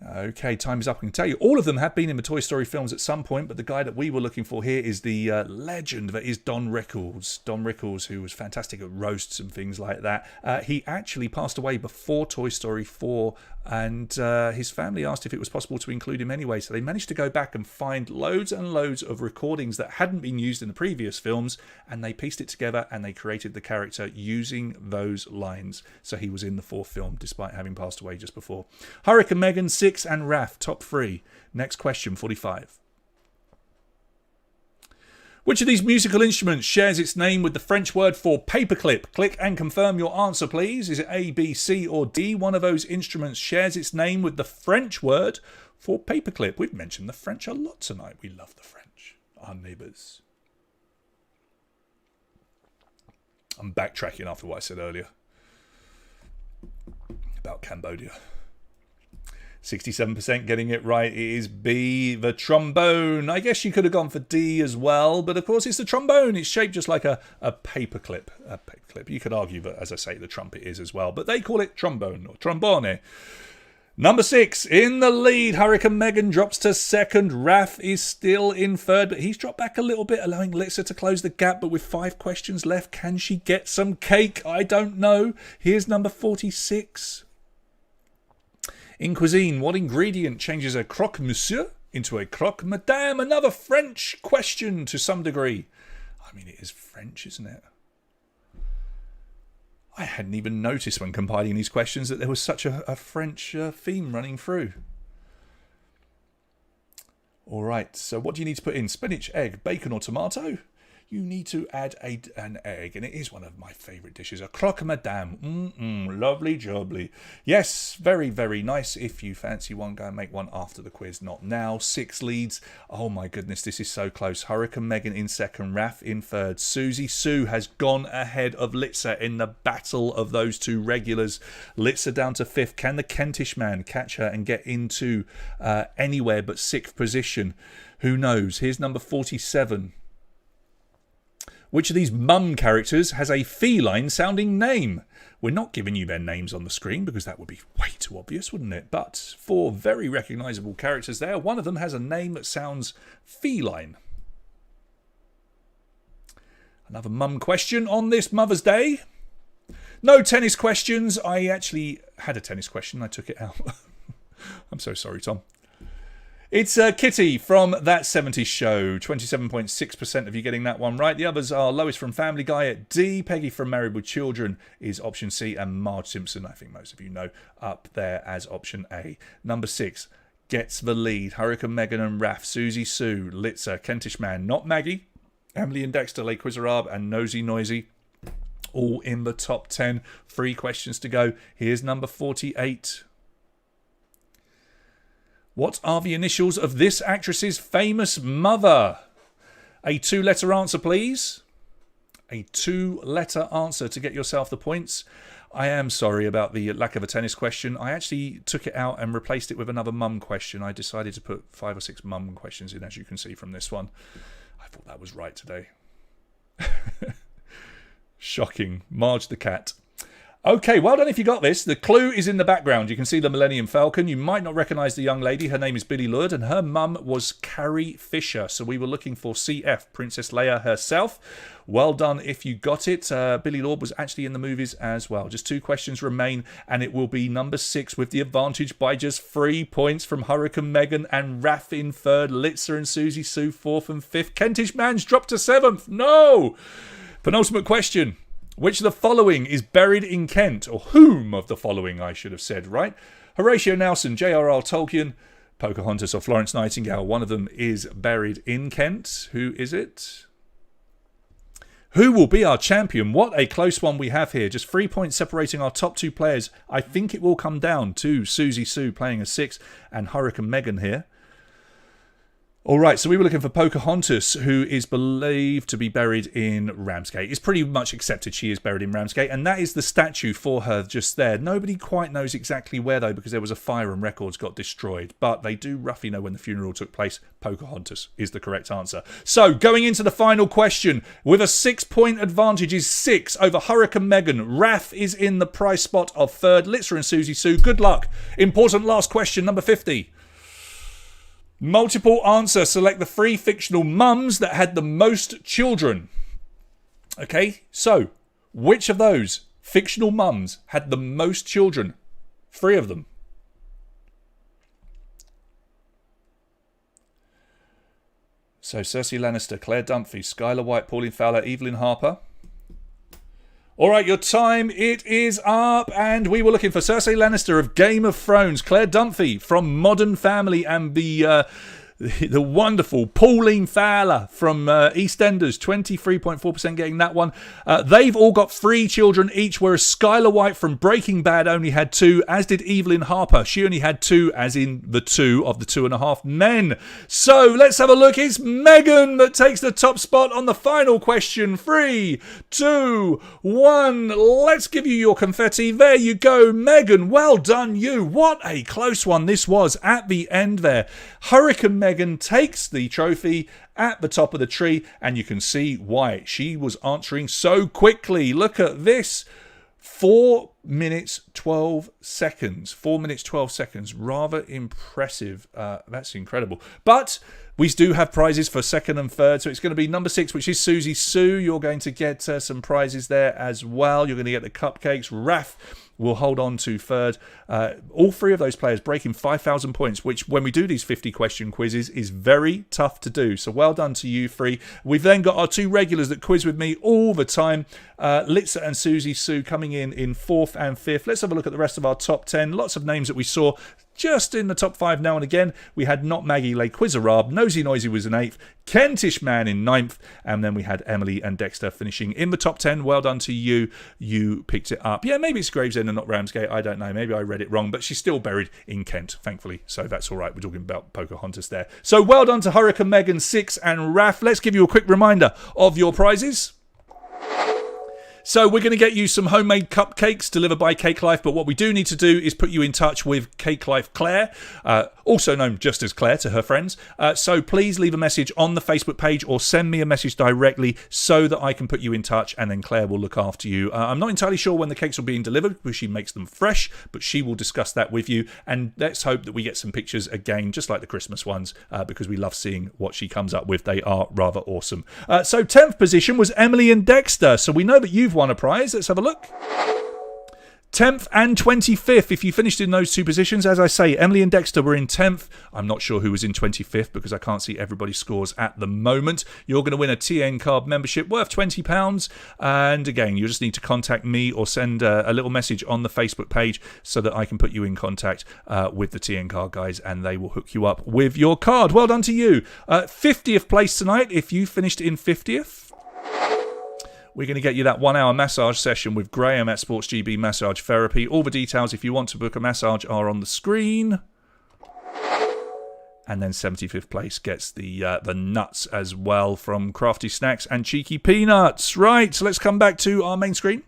Okay, time is up. I can tell you, all of them have been in the Toy Story films at some point, but the guy that we were looking for here is the legend that is Don Rickles. Don Rickles, who was fantastic at roasts and things like that. He actually passed away before Toy Story 4, and his family asked if it was possible to include him anyway, so they managed to go back and find loads and loads of recordings that hadn't been used in the previous films, and they pieced it together and they created the character using those lines. So he was in the 4th film, despite having passed away just before. Hurricane Megan, 6, and Raf, top 3. Next question, 45. Which of these musical instruments shares its name with the French word for paperclip? Click and confirm your answer, please. Is it A, B, C, or D? One of those instruments shares its name with the French word for paperclip. We've mentioned the French a lot tonight. We love the French, our neighbours. I'm backtracking after what I said earlier about Cambodia. 67% getting it right. It is B, the trombone. I guess you could have gone for D as well, but of course it's the trombone. It's shaped just like a paperclip. A paperclip. You could argue that, as I say, the trumpet is as well, but they call it trombone or trombone. Number 6, in the lead. Hurricane Megan drops to second. Raf is still in third, but he's dropped back a little bit, allowing Litza to close the gap. But with 5 questions left, can she get some cake? I don't know. Here's number 46. In cuisine, what ingredient changes a croque monsieur into a croque madame? Another French question to some degree. I mean, it is French, isn't it? I hadn't even noticed when compiling these questions that there was such a French theme running through. All right, so what do you need to put in? Spinach, egg, bacon or tomato? You need to add an egg, and it is one of my favourite dishes. A croque madame. Lovely jubbly. Yes, very, very nice. If you fancy one, go and make one after the quiz, not now. 6 leads. Oh my goodness, this is so close. Hurricane Megan in second, Raf in third. Susie Sue has gone ahead of Litza in the battle of those 2 regulars. Litza down to 5th. Can the Kentish man catch her and get into anywhere but 6th position? Who knows? Here's number 47. Which of these mum characters has a feline-sounding name? We're not giving you their names on the screen because that would be way too obvious, wouldn't it? But 4 very recognisable characters there. One of them has a name that sounds feline. Another mum question on this Mother's Day. No tennis questions. I actually had a tennis question. I took it out. I'm so sorry, Tom. It's Kitty from That 70s Show. 27.6% of you getting that one right. The others are Lois from Family Guy at D. Peggy from Married with Children is option C. And Marge Simpson, I think most of you know, up there as option A. Number 6 gets the lead. Hurricane Megan and Raf. Susie Sue. Litza. Kentish Man. Not Maggie. Emily and Dexter. Les Miserables. And Nosy Noisy. All in the top 10. 3 questions to go. Here's number 48. What are the initials of this actress's famous mother? A 2-letter answer, please. A 2-letter answer to get yourself the points. I am sorry about the lack of a tennis question. I actually took it out and replaced it with another mum question. I decided to put 5 or 6 mum questions in, as you can see from this one. I thought that was right today. Shocking. Marge the cat. Okay, well done if you got this. The clue is in the background. You can see the Millennium Falcon. You might not recognise the young lady. Her name is Billie Lourd, and her mum was Carrie Fisher. So we were looking for CF, Princess Leia herself. Well done if you got it. Billie Lourd was actually in the movies as well. Just 2 questions remain, and it will be number 6 with the advantage by just 3 points from Hurricane Megan and Raf in third. Litza and Susie Sue 4th and 5th. Kentish Man's dropped to 7th. No! Penultimate question. Which of the following is buried in Kent? Or whom of the following, I should have said, right? Horatio Nelson, J.R.R. Tolkien, Pocahontas or Florence Nightingale. One of them is buried in Kent. Who is it? Who will be our champion? What a close one we have here. Just 3 points separating our top 2 players. I think it will come down to Susie Sue playing a 6 and Hurricane Megan here. All right, so we were looking for Pocahontas, who is believed to be buried in Ramsgate. It's pretty much accepted she is buried in Ramsgate, and that is the statue for her just there. Nobody quite knows exactly where, though, because there was a fire and records got destroyed. But they do roughly know when the funeral took place. Pocahontas is the correct answer. So, going into the final question, with a 6-point advantage is 6 over Hurricane Megan. Raf is in the prize spot of 3rd. Litzer and Susie Sue, good luck. Important last question, number 50. Multiple answer. Select the 3 fictional mums that had the most children. Okay, so which of those fictional mums had the most children? 3 of them. So Cersei Lannister, Claire Dunphy, Skylar White, Pauline Fowler, Evelyn Harper. All right, your time, it is up, and we were looking for Cersei Lannister of Game of Thrones, Claire Dunphy from Modern Family, and the wonderful Pauline Fowler from EastEnders, 23.4% getting that one. They've all got 3 children each, whereas Skylar White from Breaking Bad only had 2, as did Evelyn Harper. She only had 2, as in the 2 of the 2.5 men. So let's have a look. It's Megan that takes the top spot on the final question. 3, 2, 1. Let's give you your confetti. There you go, Megan. Well done, you. What a close one this was at the end there. Hurricane Megan takes the trophy at the top of the tree, and you can see why. She was answering so quickly. Look at this. 4 minutes 12 seconds. 4 minutes 12 seconds. Rather impressive. That's incredible. But we do have prizes for 2nd and 3rd. So it's going to be number 6, which is Susie Sue. You're going to get some prizes there as well. You're going to get the cupcakes. Raf will hold on to 3rd. All 3 of those players breaking 5,000 points, which when we do these 50-question quizzes is very tough to do. So well done to you 3. We've then got our 2 regulars that quiz with me all the time. Litzer and Susie Sue coming in 4th and 5th. Let's have a look at the rest of our top 10. Lots of names that we saw just in the top 5 now and again. We had Not Maggie Le Quizarab, Nosy Noisy was in 8th, Kentish Man in 9th, and then we had Emily and Dexter finishing in the top 10. Well done to you. You picked it up. Yeah, maybe it's Gravesend and not Ramsgate. I don't know. Maybe I read it wrong, but she's still buried in Kent, thankfully. So that's all right. We're talking about Pocahontas there. So well done to Hurricane Megan, 6, and Raf. Let's give you a quick reminder of your prizes. So we're going to get you some homemade cupcakes delivered by Cake Life, but what we do need to do is put you in touch with Cake Life Claire, also known just as Claire to her friends. So please leave a message on the Facebook page or send me a message directly so that I can put you in touch, and then Claire will look after you. I'm not entirely sure when the cakes are being delivered because she makes them fresh, but she will discuss that with you, and let's hope that we get some pictures again, just like the Christmas ones, because we love seeing what she comes up with. They are rather awesome. So 10th position was Emily and Dexter, so we know that you've won a prize. Let's have a look. 10th and 25th, if you finished in those 2 positions. As I say, Emily and Dexter were in 10th. I'm not sure who was in 25th because I can't see everybody's scores at the moment. You're going to win a TN card membership worth £20. And again, you just need to contact me or send a little message on the Facebook page so that I can put you in contact with the TN card guys, and they will hook you up with your card. Well done to you. 50th place tonight if you finished in 50th. We're going to get you that 1-hour massage session with Graham at Sports GB Massage Therapy. All the details, if you want to book a massage, are on the screen. And then 75th place gets the nuts as well from Crafty Snacks and Cheeky Peanuts. Right, so let's come back to our main screen.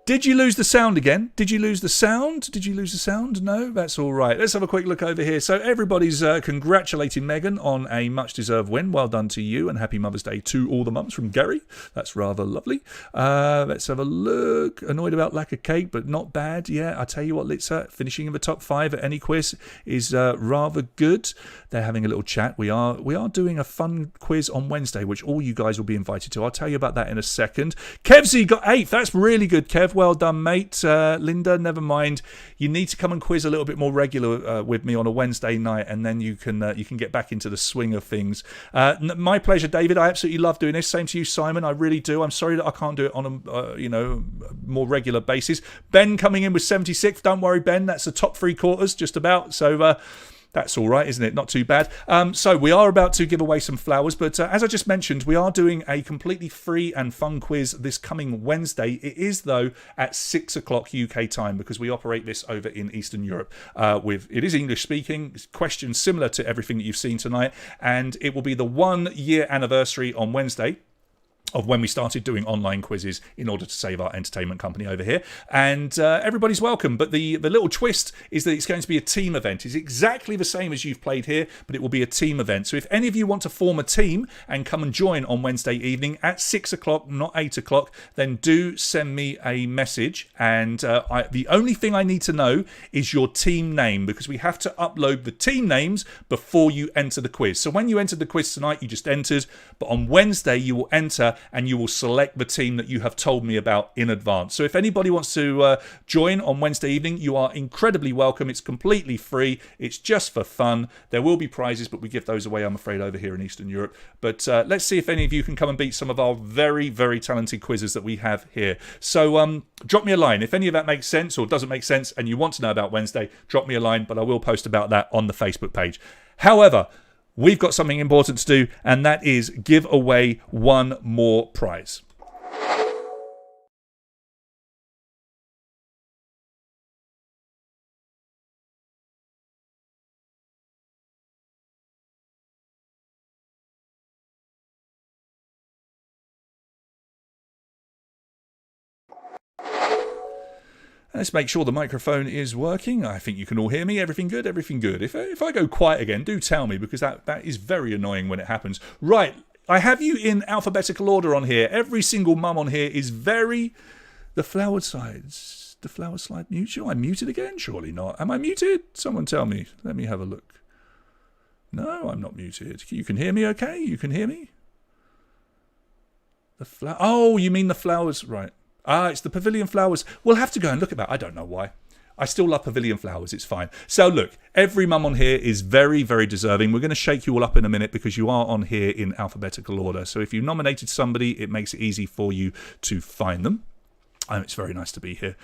Did you lose the sound again? Did you lose the sound? Did you lose the sound? No, that's all right. Let's have a quick look over here. So everybody's congratulating Megan on a much-deserved win. Well done to you, and happy Mother's Day to all the mums from Gary. That's rather lovely. Let's have a look. Annoyed about lack of cake, but not bad. Yeah, I tell you what, Litza, finishing in the top 5 at any quiz is rather good. They're having a little chat. We are doing a fun quiz on Wednesday, which all you guys will be invited to. I'll tell you about that in a second. Kevsy got 8th. That's really good, Kev. Well done, mate. Linda, never mind. You need to come and quiz a little bit more regular with me on a Wednesday night, and then you can get back into the swing of things. My pleasure, David. I absolutely love doing this. Same to you, Simon. I really do. I'm sorry that I can't do it on a more regular basis. Ben coming in with 76. Don't worry, Ben. That's the top 3 quarters, just about. So. That's all right, isn't it? Not too bad. So we are about to give away some flowers, but as I just mentioned, we are doing a completely free and fun quiz this coming Wednesday. It is, though, at 6 o'clock UK time, because we operate this over in Eastern Europe. It is English speaking, questions similar to everything that you've seen tonight, and it will be the 1-year anniversary on Wednesday of when we started doing online quizzes in order to save our entertainment company over here. And everybody's welcome. But the little twist is that it's going to be a team event. It's exactly the same as you've played here, but it will be a team event. So if any of you want to form a team and come and join on Wednesday evening at 6 o'clock, not 8 o'clock, then do send me a message. And the only thing I need to know is your team name, because we have to upload the team names before you enter the quiz. So when you entered the quiz tonight, you just entered. But on Wednesday, you will enter and you will select the team that you have told me about in advance. So if anybody wants to join on Wednesday evening, you are incredibly welcome. It's completely free. It's just for fun. There will be prizes, but we give those away, I'm afraid, over here in Eastern Europe. But let's see if any of you can come and beat some of our very, very talented quizzes that we have here. So drop me a line. If any of that makes sense or doesn't make sense and you want to know about Wednesday, drop me a line, but I will post about that on the Facebook page. However, we've got something important to do, and that is give away one more prize. Let's make sure the microphone is working. I think you can all hear me. Everything good? Everything good. If I go quiet again, do tell me, because that is very annoying when it happens. Right, I have you in alphabetical order on here. Every single mum on here is very... The flower sides. The flower slide mutual. I'm muted again? Surely not. Am I muted? Someone tell me. Let me have a look. No, I'm not muted. You can hear me okay? You can hear me? Oh, you mean the flowers. Right. It's the pavilion flowers. We'll have to go and look at that. I don't know why. I still love pavilion flowers. It's fine. So look, every mum on here is very, very deserving. We're going to shake you all up in a minute because you are on here in alphabetical order. So if you nominated somebody, it makes it easy for you to find them. It's very nice to be here.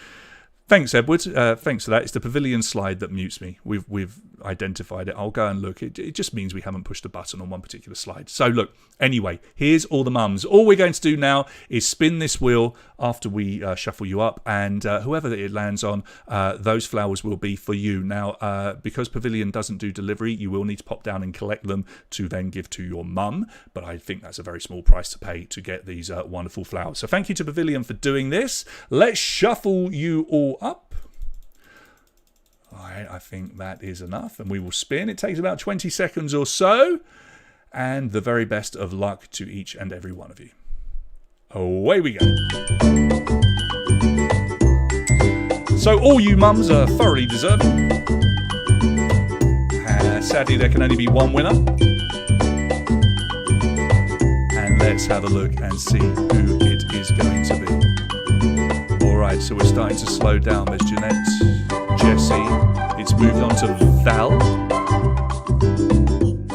Thanks, Edward. Thanks for that. It's the pavilion slide that mutes me. We've identified it. I'll go and look. It just means we haven't pushed a button on one particular slide. So look, anyway, here's all the mums. All we're going to do now is spin this wheel after we shuffle you up, and whoever it lands on, those flowers will be for you. Now, because Pavilion doesn't do delivery, you will need to pop down and collect them to then give to your mum, but I think that's a very small price to pay to get these wonderful flowers. So thank you to Pavilion for doing this. Let's shuffle you all up. All right, I think that is enough, and we will spin. It takes about 20 seconds or so, and the very best of luck to each and every one of you. Away we go. So all you mums are thoroughly deserving. Sadly, there can only be one winner. And let's have a look and see who it is going to be. Alright, so we're starting to slow down. There's Jeanette, Jessie. It's moved on to Val.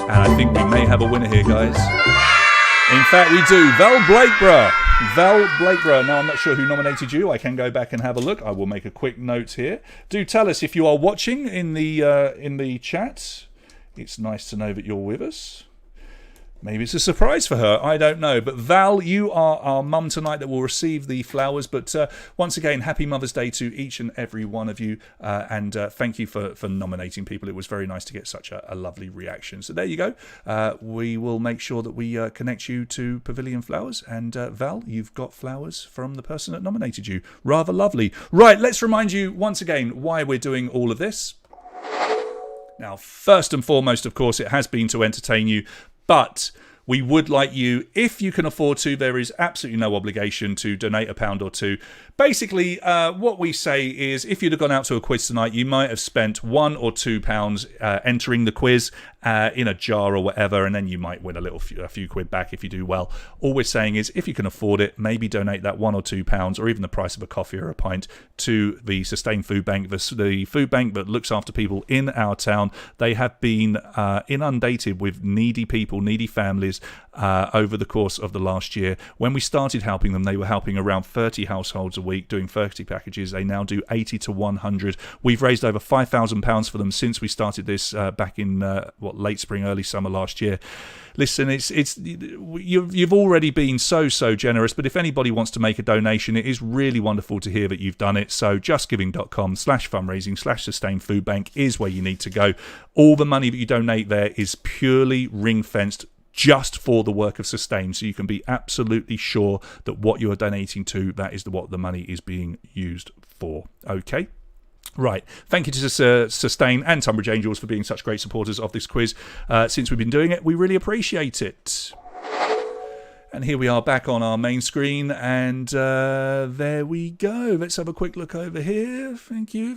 And I think we may have a winner here, guys. In fact, we do. Val Blakeborough. Now, I'm not sure who nominated you. I can go back and have a look. I will make a quick note here. Do tell us if you are watching in the chat. It's nice to know that you're with us. Maybe it's a surprise for her. I don't know. But Val, you are our mum tonight that will receive the flowers. But once again, happy Mother's Day to each and every one of you. And thank you for nominating people. It was very nice to get such a lovely reaction. So there you go. We will make sure that we connect you to Pavilion Flowers. And Val, you've got flowers from the person that nominated you. Rather lovely. Right, let's remind you once again why we're doing all of this. Now, first and foremost, of course, it has been to entertain you. But We would like you, if you can afford to, there is absolutely no obligation to donate £1 or £2. Basically, what we say is, if you'd have gone out to a quiz tonight, you might have spent £1 or £2 entering the quiz in a jar or whatever, and then you might win a few quid back if you do well. All we're saying is, if you can afford it, maybe donate that £1 or £2, or even the price of a coffee or a pint, to the Sustain Food Bank, the food bank that looks after people in our town. They have been inundated with needy people, needy families over the course of the last year. When we started helping them, they were helping around 30 households a week, doing 30 packages. They now do 80 to 100. We've raised over £5,000 for them since we started this back in late spring, early summer last year. Listen, you've already been so generous, but if anybody wants to make a donation, it is really wonderful to hear that you've done it. So justgiving.com/fundraising/Sustain Food Bank is where you need to go. All the money that you donate there is purely ring-fenced just for the work of Sustain, so you can be absolutely sure that what you are donating to, that is what the money is being used for. Okay? Right, thank you to Sustain and Tonbridge Angels for being such great supporters of this quiz since we've been doing it. We really appreciate it. And here we are back on our main screen, and there we go. Let's have a quick look over here. Thank you.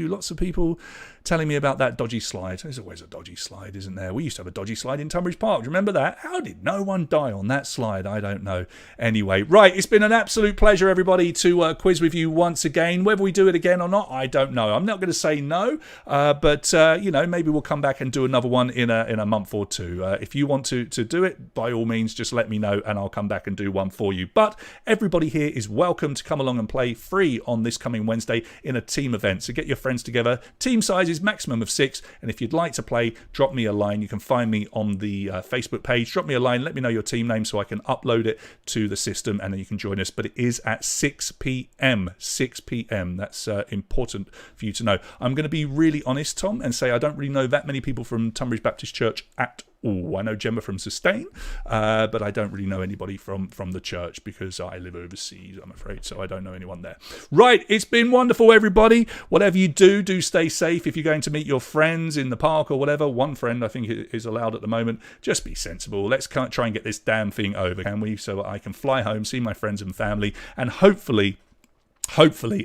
Lots of people telling me about that dodgy slide. There's always a dodgy slide, isn't there? We used to have a dodgy slide in Tonbridge Park. Do you remember that? How did no one die on that slide? I don't know. Anyway, right, it's been an absolute pleasure, everybody, to quiz with you once again. Whether we do it again or not, I don't know. I'm not going to say no, but maybe we'll come back and do another one in a month or two. If you want to do it, by all means, just let me know, and I'll come back and do one for you. But everybody here is welcome to come along and play free on this coming Wednesday in a team event. So get your friends together. Team size is maximum of 6, and if you'd like to play, drop me a line. You can find me on the Facebook page. Drop me a line, let me know your team name so I can upload it to the system, and then you can join us. But it is at 6 p.m. 6 p.m. That's important for you to know. I'm going to be really honest, Tom, and say I don't really know that many people from Tonbridge Baptist Church at all. I know Gemma from Sustain, but I don't really know anybody from the church because I live overseas, I'm afraid, so I don't know anyone there. Right, it's been wonderful, everybody. Whatever you do stay safe. If you're going to meet your friends in the park or whatever, one friend I think is allowed at the moment, just be sensible. Let's try and get this damn thing over, can we? So I can fly home, see my friends and family, and hopefully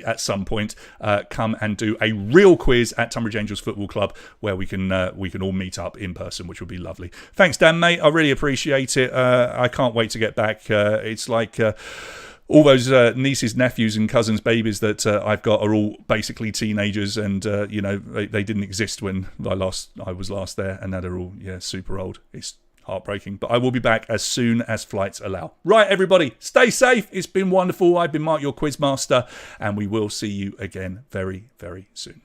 at some point come and do a real quiz at Tonbridge Angels Football Club where we can all meet up in person, which would be lovely. Thanks, Dan, mate. I really appreciate it. I can't wait to get back. It's like all those nieces, nephews and cousins, babies that I've got are all basically teenagers, and they didn't exist when I was last there, and now they're all super old. It's heartbreaking, but I will be back as soon as flights allow. Right, everybody, stay safe. It's been wonderful. I've been Mark, your quiz master, and we will see you again very, very soon.